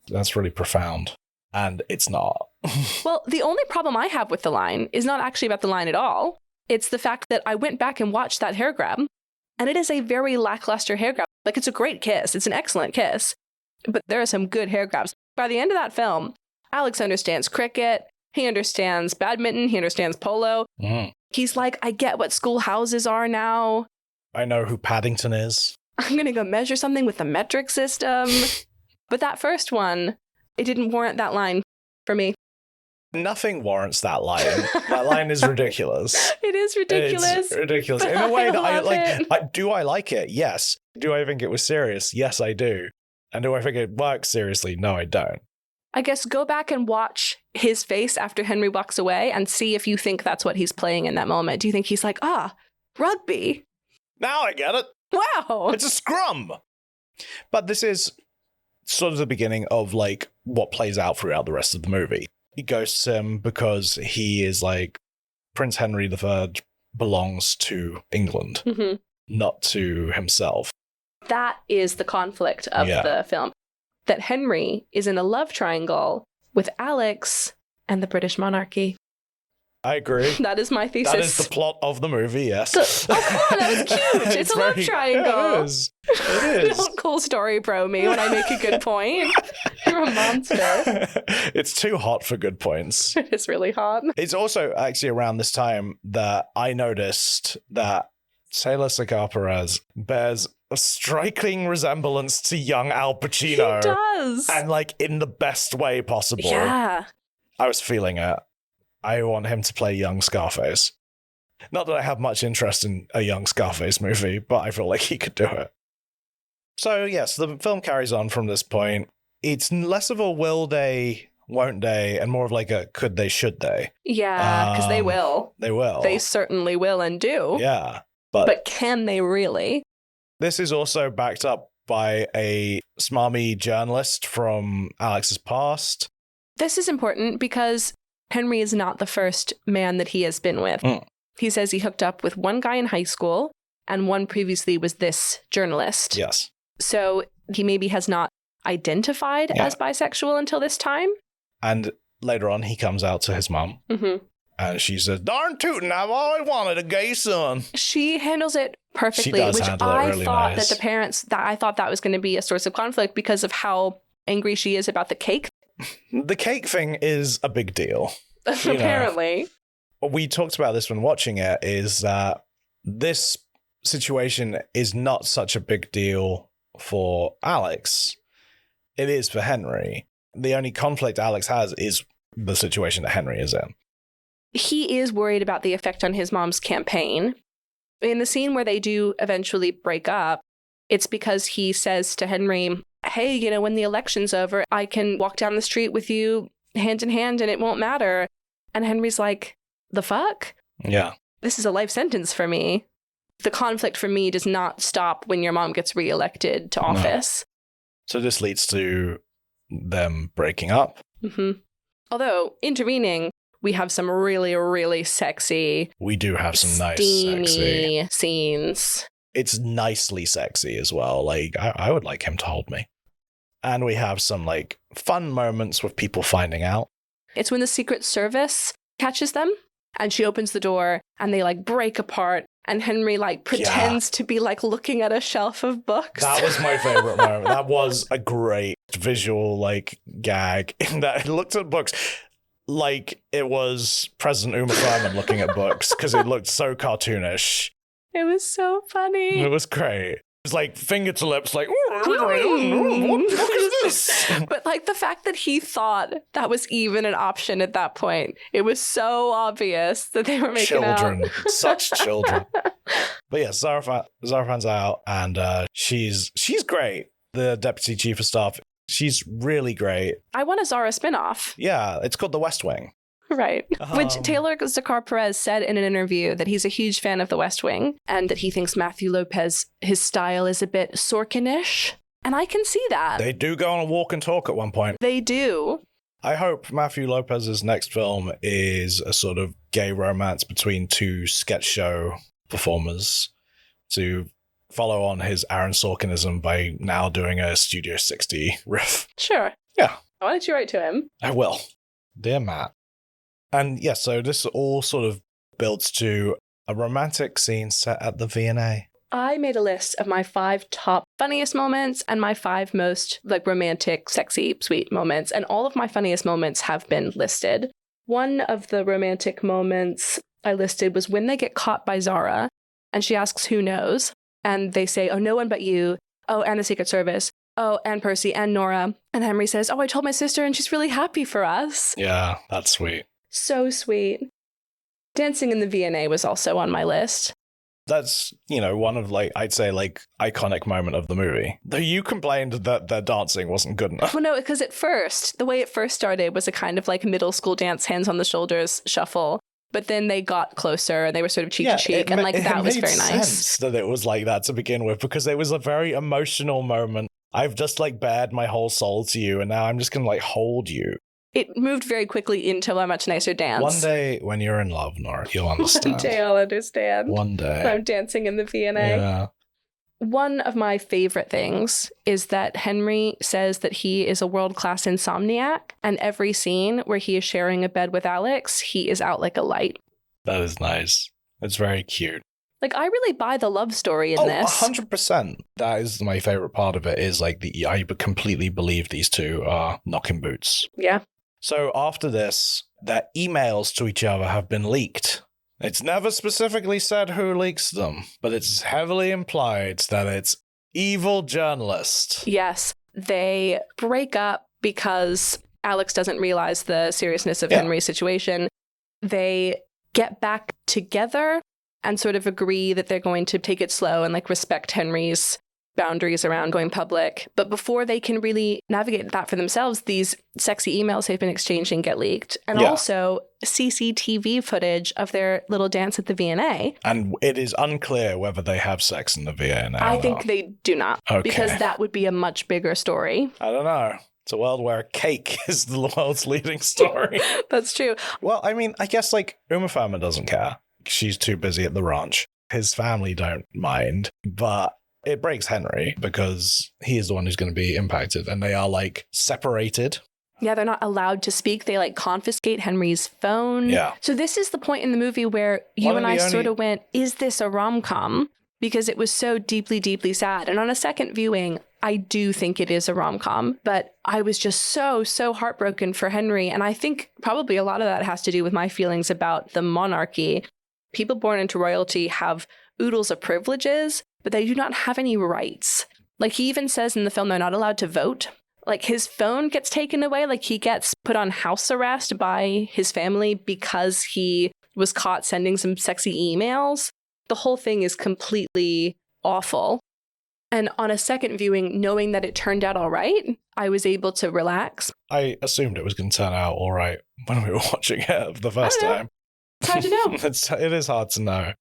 that's really profound. And it's not. Well, the only problem I have with the line is not actually about the line at all. It's the fact that I went back and watched that hair grab. And it is a very lackluster hair grab. Like, it's a great kiss. It's an excellent kiss. But there are some good hair grabs. By the end of that film, Alex understands cricket. He understands badminton. He understands polo. He's like, I get what schoolhouses are now. I know who Paddington is. I'm going to go measure something with the metric system. But that first one, it didn't warrant that line for me. Nothing warrants that line. That line is ridiculous. It is ridiculous. It's ridiculous. In a way that I like. Do I like it? Yes. Do I think it was serious? Yes, I do. And do I think it works seriously? No, I don't. I guess go back and watch his face after Henry walks away and see if you think that's what he's playing in that moment. Do you think he's like, rugby? Now I get it. Wow. It's a scrum. But this is sort of the beginning of like what plays out throughout the rest of the movie. He ghosts him because he is like Prince Henry III belongs to England, not to himself. That is the conflict of the film. That Henry is in a love triangle with Alex and the British monarchy. I agree. That is my thesis. That is the plot of the movie, yes. Oh, come on, that was cute. It's a love triangle. It is. It is. Don't cool story bro me when I make a good point. You're a monster. It's too hot for good points. It is really hot. It's also actually around this time that I noticed that Sailor Cigar Perez bears a striking resemblance to young Al Pacino. He does. And like in the best way possible. Yeah. I was feeling it. I want him to play young Scarface. Not that I have much interest in a young Scarface movie, but I feel like he could do it. So yes, the film carries on from this point. It's less of a will they, won't they, and more of like a could they, should they. Yeah, because they will. They will. They certainly will and do. Yeah. But can they really? This is also backed up by a smarmy journalist from Alex's past. This is important because Henry is not the first man that he has been with. He says he hooked up with one guy in high school and one previously was this journalist. Yes. So he maybe has not identified as bisexual until this time. And later on, he comes out to his mom. And she says, darn tootin', I've always wanted a gay son. She handles it perfectly, she does which handle I it really thought nice. that the parents, I thought that was going to be a source of conflict because of how angry she is about the cake. The cake thing is a big deal. Apparently. We talked about this when watching it, is that this situation is not such a big deal for Alex. It is for Henry. The only conflict Alex has is the situation that Henry is in. He is worried about the effect on his mom's campaign. In the scene where they do eventually break up, it's because he says to Henry, hey, when the election's over, I can walk down the street with you hand in hand and it won't matter. And Henry's like, the fuck? Yeah. This is a life sentence for me. The conflict for me does not stop when your mom gets reelected to office. No. So this leads to them breaking up. Although, intervening, we have some really, really sexy, we do have some nice, steamy sexy scenes. It's nicely sexy as well. Like, I would like him to hold me. And we have some, like, fun moments with people finding out. It's when the Secret Service catches them, and she opens the door, and they, like, break apart, and Henry, like, pretends to be, like, looking at a shelf of books. That was my favorite moment. That was a great visual, like, gag in that he looked at books like it was President Uma Thurman looking at books, because it looked so cartoonish. It was so funny. It was great. It was like finger to lips, like, what book is this? But like the fact that he thought that was even an option at that point, it was so obvious that they were making children, out. Such children. But yeah, Zara finds out, and she's great. The deputy chief of staff, she's really great. I want a Zara spinoff. Yeah, it's called The West Wing. Right. Which Taylor Zakar Perez said in an interview that he's a huge fan of The West Wing and that he thinks Matthew Lopez, his style is a bit Sorkin-ish. And I can see that. They do go on a walk and talk at one point. They do. I hope Matthew Lopez's next film is a sort of gay romance between two sketch show performers to follow on his Aaron Sorkinism by now doing a Studio 60 riff. Sure. Yeah. Why don't you write to him? I will. Dear Matt. And yes, so this all sort of builds to a romantic scene set at the V&A. I made a list of my 5 top funniest moments and my 5 most like romantic, sexy, sweet moments. And all of my funniest moments have been listed. One of the romantic moments I listed was when they get caught by Zara and she asks who knows. And they say, oh, no one but you. Oh, and the Secret Service. Oh, and Percy and Nora. And Henry says, oh, I told my sister and she's really happy for us. Yeah, that's sweet. So sweet. Dancing in the V&A was also on my list. That's, one of, I'd say, iconic moment of the movie. Though you complained that their dancing wasn't good enough. Well, no, because the way it first started was a kind of like middle school dance, hands on the shoulders shuffle. But then they got closer and they were sort of cheek to cheek. And that was very nice. It made sense that it was like that to begin with, because it was a very emotional moment. I've just bared my whole soul to you, and now I'm just going to hold you. It moved very quickly into a much nicer dance. One day when you're in love, Nora, you'll understand. One day I'll understand. One day. I'm dancing in the V&A. Yeah. One of my favorite things is that Henry says that he is a world-class insomniac, and every scene where he is sharing a bed with Alex, he is out like a light. That is nice. It's very cute. I really buy the love story in this. 100%. That is my favorite part of it, is I completely believe these two are knocking boots. Yeah. So after this, their emails to each other have been leaked. It's never specifically said who leaks them, but it's heavily implied that it's evil journalist. Yes. They break up because Alex doesn't realize the seriousness of Henry's situation. They get back together and sort of agree that they're going to take it slow and respect Henry's boundaries around going public. But before they can really navigate that for themselves, these sexy emails they've been exchanging get leaked. And also CCTV footage of their little dance at the V&A. And it is unclear whether they have sex in the V&A. I think they do not. Okay. Because that would be a much bigger story. I don't know. It's a world where cake is the world's leading story. That's true. Well, I guess Uma Thurman doesn't care. She's too busy at the ranch. His family don't mind, but it breaks Henry because he is the one who's going to be impacted, and they are separated. Yeah, they're not allowed to speak. They confiscate Henry's phone. Yeah. So this is the point in the movie where you and I sort of went, is this a rom-com? Because it was so deeply, deeply sad. And on a second viewing, I do think it is a rom-com, but I was just so heartbroken for Henry. And I think probably a lot of that has to do with my feelings about the monarchy. People born into royalty have oodles of privileges, but they do not have any rights. He even says in the film they're not allowed to vote. His phone gets taken away. He gets put on house arrest by his family because he was caught sending some sexy emails. The whole thing is completely awful. And on a second viewing, knowing that it turned out all right, I was able to relax. I assumed it was going to turn out all right when we were watching it the first time. It's hard to know. It is hard to know.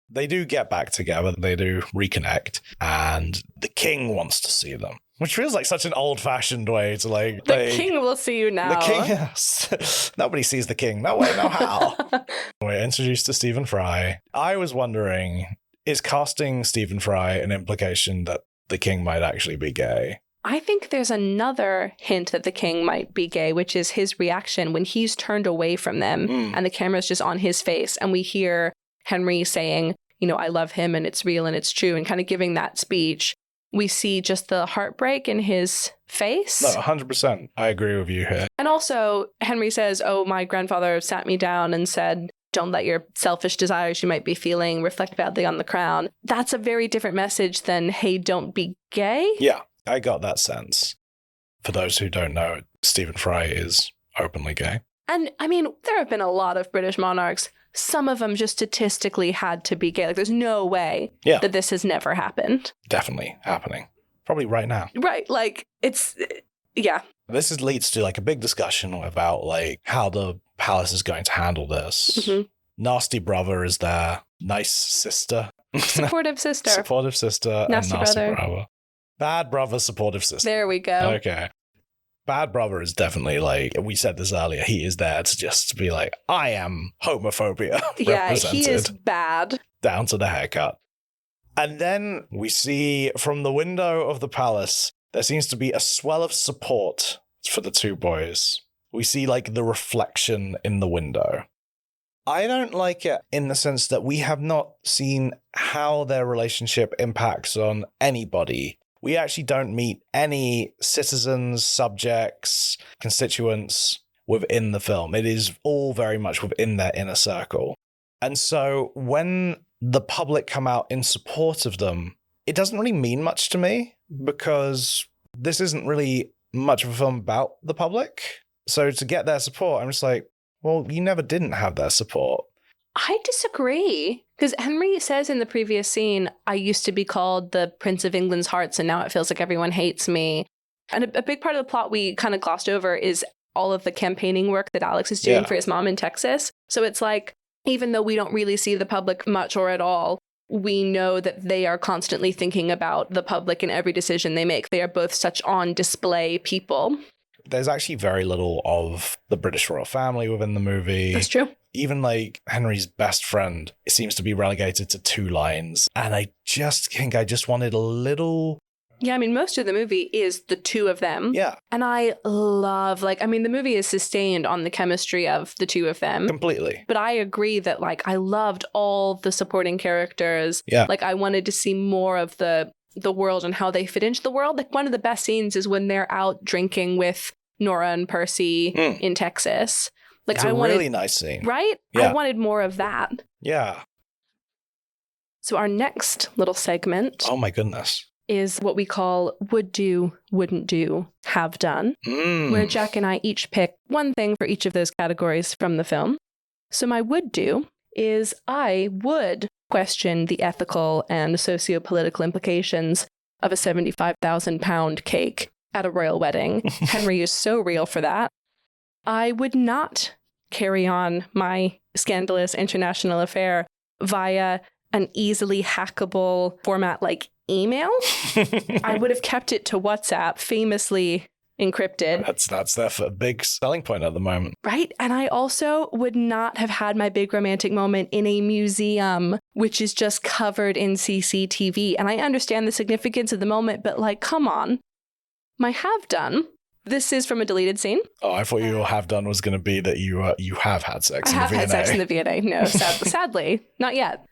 They do get back together. They do reconnect. And the king wants to see them, which feels like such an old-fashioned way to The king will see you now. The king, yes. Nobody sees the king. No way, no how. We're introduced to Stephen Fry. I was wondering, is casting Stephen Fry an implication that the king might actually be gay? I think there's another hint that the king might be gay, which is his reaction when he's turned away from them and the camera's just on his face. And we hear Henry saying, I love him and it's real and it's true, and kind of giving that speech. We see just the heartbreak in his face. No, 100%. I agree with you here. And also, Henry says, my grandfather sat me down and said, don't let your selfish desires you might be feeling reflect badly on the crown. That's a very different message than, hey, don't be gay. Yeah, I got that sense. For those who don't know, Stephen Fry is openly gay. And there have been a lot of British monarchs. Some of them just statistically had to be gay. There's no way that this has never happened. Definitely happening. Probably right now. Right. It's, yeah. This leads to a big discussion about how the palace is going to handle this. Mm-hmm. Nasty brother is there. Nice sister. Supportive sister. Supportive sister. Nasty brother. Bad brother, supportive sister. There we go. Okay. Bad brother is definitely we said this earlier, he is there to just be I am homophobia. Yeah, he is bad. Down to the haircut. And then we see from the window of the palace, there seems to be a swell of support for the two boys. We see the reflection in the window. I don't like it in the sense that we have not seen how their relationship impacts on anybody. We actually don't meet any citizens, subjects, constituents within the film. It is all very much within their inner circle. And so when the public come out in support of them, it doesn't really mean much to me because this isn't really much of a film about the public. So to get their support, I'm just well, you never didn't have their support. I disagree. Because Henry says in the previous scene, I used to be called the Prince of England's hearts, and now it feels like everyone hates me. And a big part of the plot we kind of glossed over is all of the campaigning work that Alex is doing for his mom in Texas. So it's like, even though we don't really see the public much or at all, we know that they are constantly thinking about the public in every decision they make. They are both such on display people. There's actually very little of the British royal family within the movie. That's true. Even like Henry's best friend seems to be relegated to 2 lines. And I just think I just wanted a little... Yeah, I mean, most of the movie is the 2 of them. Yeah. And I love, the movie is sustained on the chemistry of the 2 of them. Completely. But I agree that, I loved all the supporting characters. Yeah. I wanted to see more of the world and how they fit into the world. One of the best scenes is when they're out drinking with Nora and Percy in Texas. It's a really nice scene. Right? Yeah. I wanted more of that. Yeah. So our next little segment... Oh my goodness. ...is what we call would do, wouldn't do, have done, where Jack and I each pick one thing for each of those categories from the film. So my would do is I would question the ethical and socio-political implications of a 75,000 pound cake at a royal wedding. Henry is so real for that. I would not carry on my scandalous international affair via an easily hackable format like email. I would have kept it to WhatsApp, famously encrypted. That's their big selling point at the moment. Right? And I also would not have had my big romantic moment in a museum, which is just covered in CCTV. And I understand the significance of the moment, but come on. My have done. This is from a deleted scene. Oh, I thought your have done was going to be that you have had sex in the V&A. I have had sex in the V&A. No, sadly, not yet.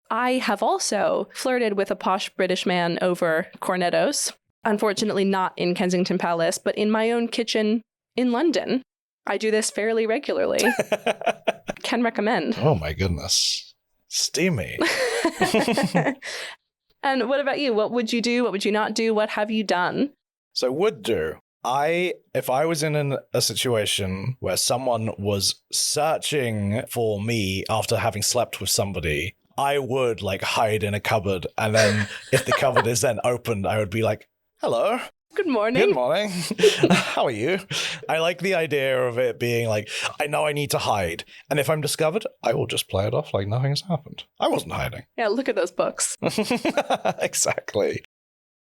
I have also flirted with a posh British man over cornettos. Unfortunately, not in Kensington Palace, but in my own kitchen in London. I do this fairly regularly. Can recommend. Oh my goodness. Steamy. And what about you? What would you do? What would you not do? What have you done? So would do. If I was in a situation where someone was searching for me after having slept with somebody, I would hide in a cupboard. And then if the cupboard is then opened, I would be like, hello. Good morning. Good morning. How are you? I like the idea of it being I know I need to hide. And if I'm discovered, I will just play it off like nothing has happened. I wasn't hiding. Yeah, look at those books. Exactly.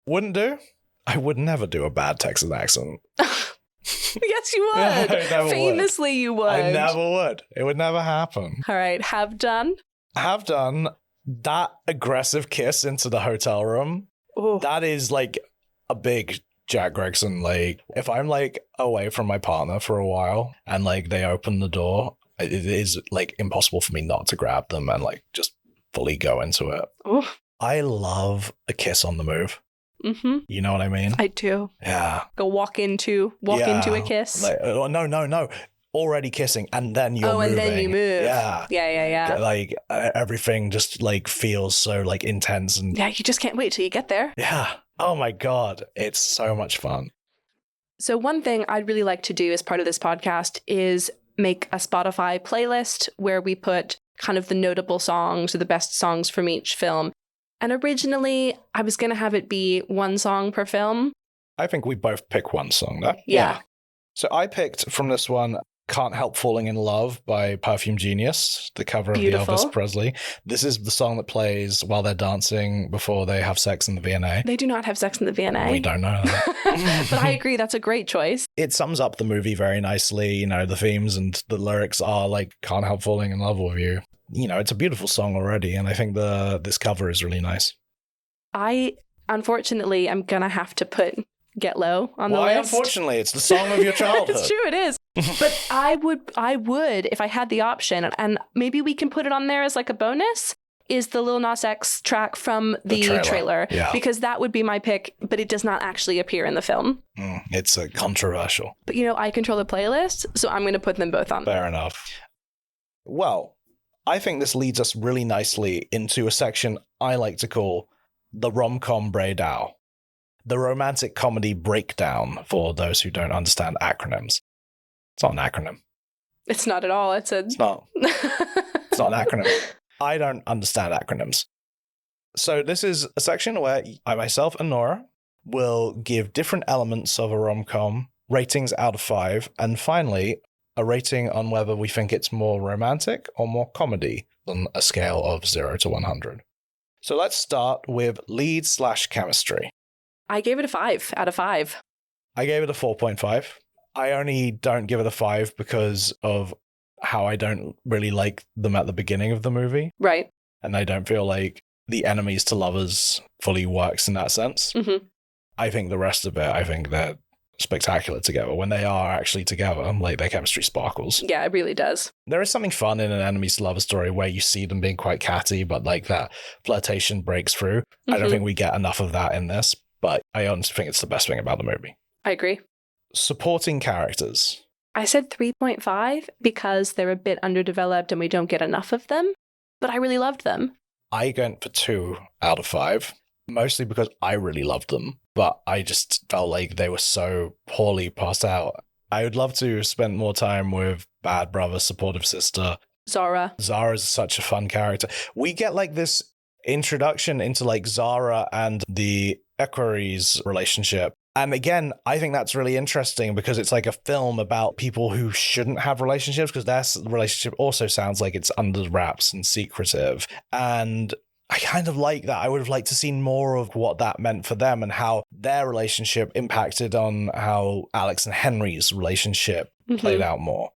Wouldn't do. I would never do a bad Texan accent. Yes, you would. Famously, you would. I never would. It would never happen. All right. Have done. Have done. That aggressive kiss into the hotel room. Ooh. That is a big Jack Gregson. If I'm away from my partner for a while and they open the door, it is impossible for me not to grab them and just fully go into it. Ooh. I love a kiss on the move. Mm-hmm. You know what I mean? I do. Yeah. Go walk into a kiss. No. Already kissing and then you're moving. And then you move. Yeah. Everything just feels so intense and yeah, you just can't wait till you get there. Yeah. Oh my God. It's so much fun. So one thing I'd really like to do as part of this podcast is make a Spotify playlist where we put kind of the notable songs or the best songs from each film. And originally, I was going to have it be one song per film. I think we both pick one song, though. Yeah. So I picked from this one, Can't Help Falling in Love by Perfume Genius, the cover Beautiful. of the Elvis Presley. This is the song that plays while they're dancing before they have sex in the V&A. They do not have sex in the V&A. We don't know that. But I agree, that's a great choice. It sums up the movie very nicely. The themes and the lyrics are Can't Help Falling in Love with You. It's a beautiful song already, and I think this cover is really nice. I, unfortunately, am going to have to put Get Low on the list. Unfortunately? It's the song of your childhood. It's true, it is. But I would, if I had the option, and maybe we can put it on there as a bonus, is the Lil Nas X track from the trailer. Yeah. Because that would be my pick, but it does not actually appear in the film. It's controversial. But, I control the playlist, so I'm going to put them both on. Fair enough. Well, I think this leads us really nicely into a section I like to call the Romcom breakdown, the romantic comedy breakdown for those who don't understand acronyms. It's not an acronym. It's not at all. It's not. It's not an acronym. I don't understand acronyms. So this is a section where I, myself, and Nora will give different elements of a rom-com ratings out of 5, and finally, a rating on whether we think it's more romantic or more comedy on a scale of 0 to 100. So let's start with lead/chemistry. I gave it a 5 out of 5. I gave it a 4.5. I only don't give it a 5 because of how I don't really like them at the beginning of the movie. Right. And I don't feel like the enemies to lovers fully works in that sense. Mm-hmm. I think the rest of it, I think they're spectacular together. When they are actually together, like, their chemistry sparkles. Yeah, it really does. There is something fun in an enemies to lovers story where you see them being quite catty, but like that flirtation breaks through. Mm-hmm. I don't think we get enough of that in this, but I honestly think it's the best thing about the movie. I agree. Supporting characters. I said 3.5 because they're a bit underdeveloped and we don't get enough of them, but I really loved them. I went for 2 out of 5, mostly because I really loved them, but I just felt like they were so poorly passed out. I would love to spend more time with bad brother, supportive sister. Zara. Zara's such a fun character. We get like this introduction into like Zara and the Equerries relationship. And again, I think that's really interesting because it's like a film about people who shouldn't have relationships, because their relationship also sounds like it's under wraps and secretive. And I kind of like that. I would have liked to see more of what that meant for them and how their relationship impacted on how Alex and Henry's relationship played out more.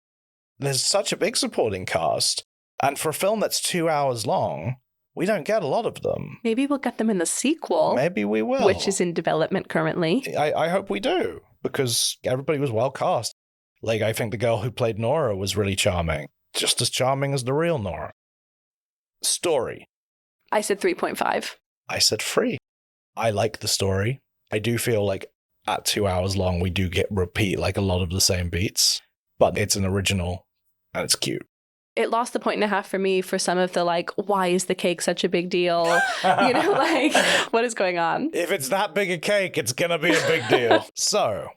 There's such a big supporting cast. And for a film that's 2 hours long, we don't get a lot of them. Maybe we'll get them in the sequel. Maybe we will. Which is in development currently. I hope we do, because everybody was well cast. Like, I think the girl who played Nora was really charming. Just as charming as the real Nora. Story. I said 3.5. I said 3. I like the story. I do feel like at 2 hours long, we do get repeat like a lot of the same beats, but it's an original and it's cute. It lost the 1.5 for me for some of the, like, why is the cake such a big deal? You know, like, what is going on? If it's that big a cake, it's going to be a big deal. So,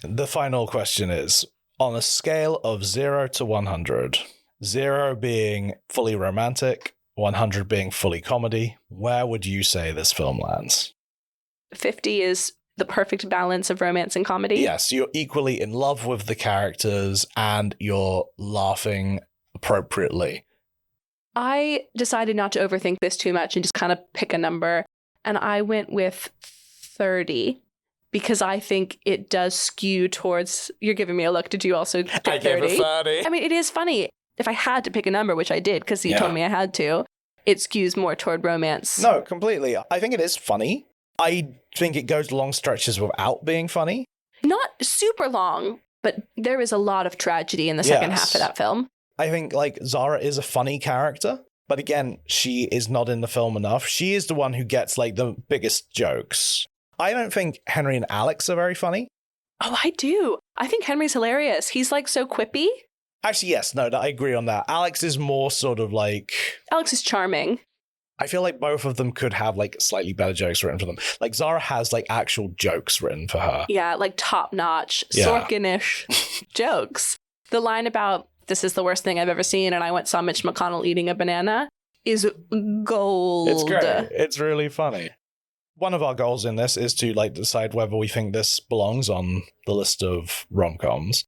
the final question is, on a scale of 0 to 100, 0 being fully romantic, 100 being fully comedy, where would you say this film lands? 50 is the perfect balance of romance and comedy. Yes, you're equally in love with the characters and you're laughing appropriately. I decided not to overthink this too much and just kind of pick a number. And I went with 30 because I think it does skew towards... You're giving me a look. Did you also pick 30? I gave it 30. I mean, it is funny. If I had to pick a number, which I did because you told me I had to, it skews more toward romance. No, completely. I think it is funny. I think it goes long stretches without being funny. Not super long, but there is a lot of tragedy in the second half of that film. I think, like, Zara is a funny character, but again, she is not in the film enough. She is the one who gets, like, the biggest jokes. I don't think Henry and Alex are very funny. Oh, I do. I think Henry's hilarious. He's, like, so quippy. Actually, yes, no, I agree on that. Alex is more sort of like... Alex is charming. I feel like both of them could have, like, slightly better jokes written for them. Like, Zara has, like, actual jokes written for her. Yeah, like top-notch, Sorkin-ish jokes. The line about, this is the worst thing I've ever seen, and I once saw Mitch McConnell eating a banana, is gold. It's great. It's really funny. One of our goals in this is to, like, decide whether we think this belongs on the list of rom-coms.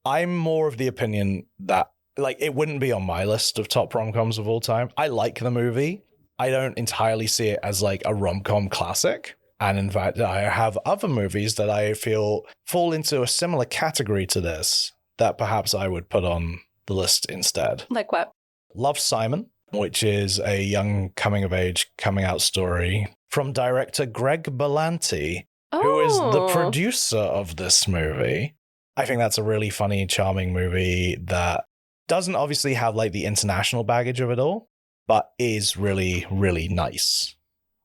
I'm more of the opinion that, like, it wouldn't be on my list of top rom-coms of all time. I like the movie. I don't entirely see it as, like, a rom-com classic. And in fact, I have other movies that I feel fall into a similar category to this that perhaps I would put on the list instead. Like what? Love, Simon, which is a young coming-of-age, coming-out story from director Greg Berlanti, who is the producer of this movie. I think that's a really funny, charming movie that doesn't obviously have, like, the international baggage of it all, but is really, really nice.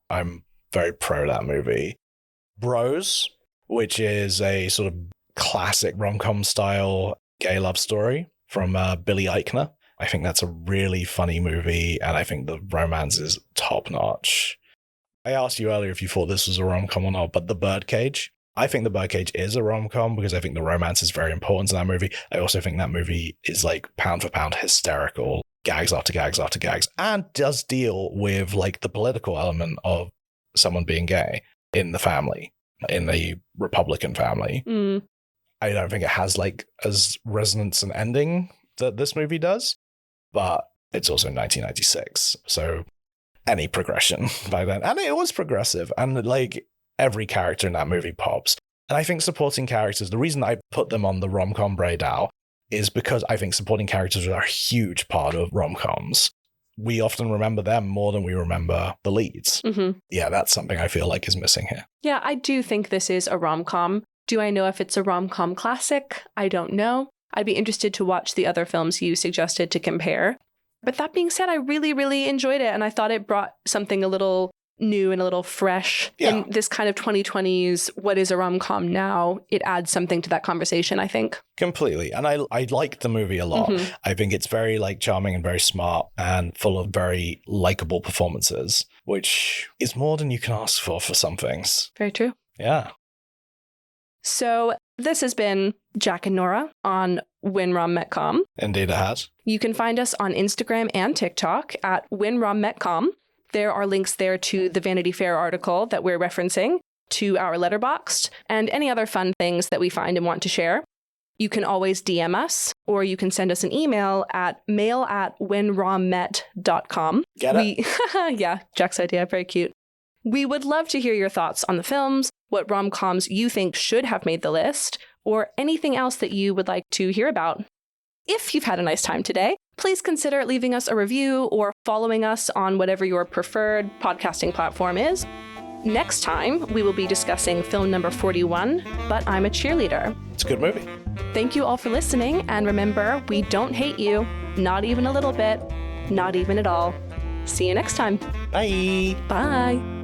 I'm very pro that movie. Bros, which is a sort of classic rom-com style gay love story from Billy Eichner. I think that's a really funny movie, and I think the romance is top-notch. I asked you earlier if you thought this was a rom-com or not, but The Birdcage. I think The Birdcage is a rom-com because I think the romance is very important in that movie. I also think that movie is, like, pound for pound hysterical. gags after gags after gags, and does deal with like the political element of someone being gay in the family, in the Republican family. I don't think it has like as resonance and ending that this movie does, but it's also 1996, so any progression by then. And it was progressive, and like every character in that movie pops. And I think supporting characters, the reason I put them on the rom-com Bradow is because I think supporting characters are a huge part of rom-coms. We often remember them more than we remember the leads. Yeah, that's something I feel like is missing here. Yeah, I do think this is a rom-com. Do I know if it's a rom-com classic? I don't know. I'd be interested to watch the other films you suggested to compare. But that being said, I really, really enjoyed it. And I thought it brought something a little new and a little fresh in this kind of 2020s, what is a rom-com now? It adds something to that conversation, I think. Completely. And I liked the movie a lot. I think it's very like charming and very smart and full of very likable performances, which is more than you can ask for some things. Very true. Yeah. So this has been Jack and Nora on WinRomMetCom. Indeed it has. You can find us on Instagram and TikTok at WinRomMetCom. There are links there to the Vanity Fair article that we're referencing, to our Letterboxd, and any other fun things that we find and want to share. You can always DM us, or you can send us an email at mail@winrommet.com. Get it? Yeah, Jack's idea. Very cute. We would love to hear your thoughts on the films, what rom-coms you think should have made the list, or anything else that you would like to hear about. If you've had a nice time today, please consider leaving us a review or following us on whatever your preferred podcasting platform is. Next time, we will be discussing film number 41, But I'm a Cheerleader. It's a good movie. Thank you all for listening, and remember, we don't hate you. Not even a little bit. Not even at all. See you next time. Bye. Bye.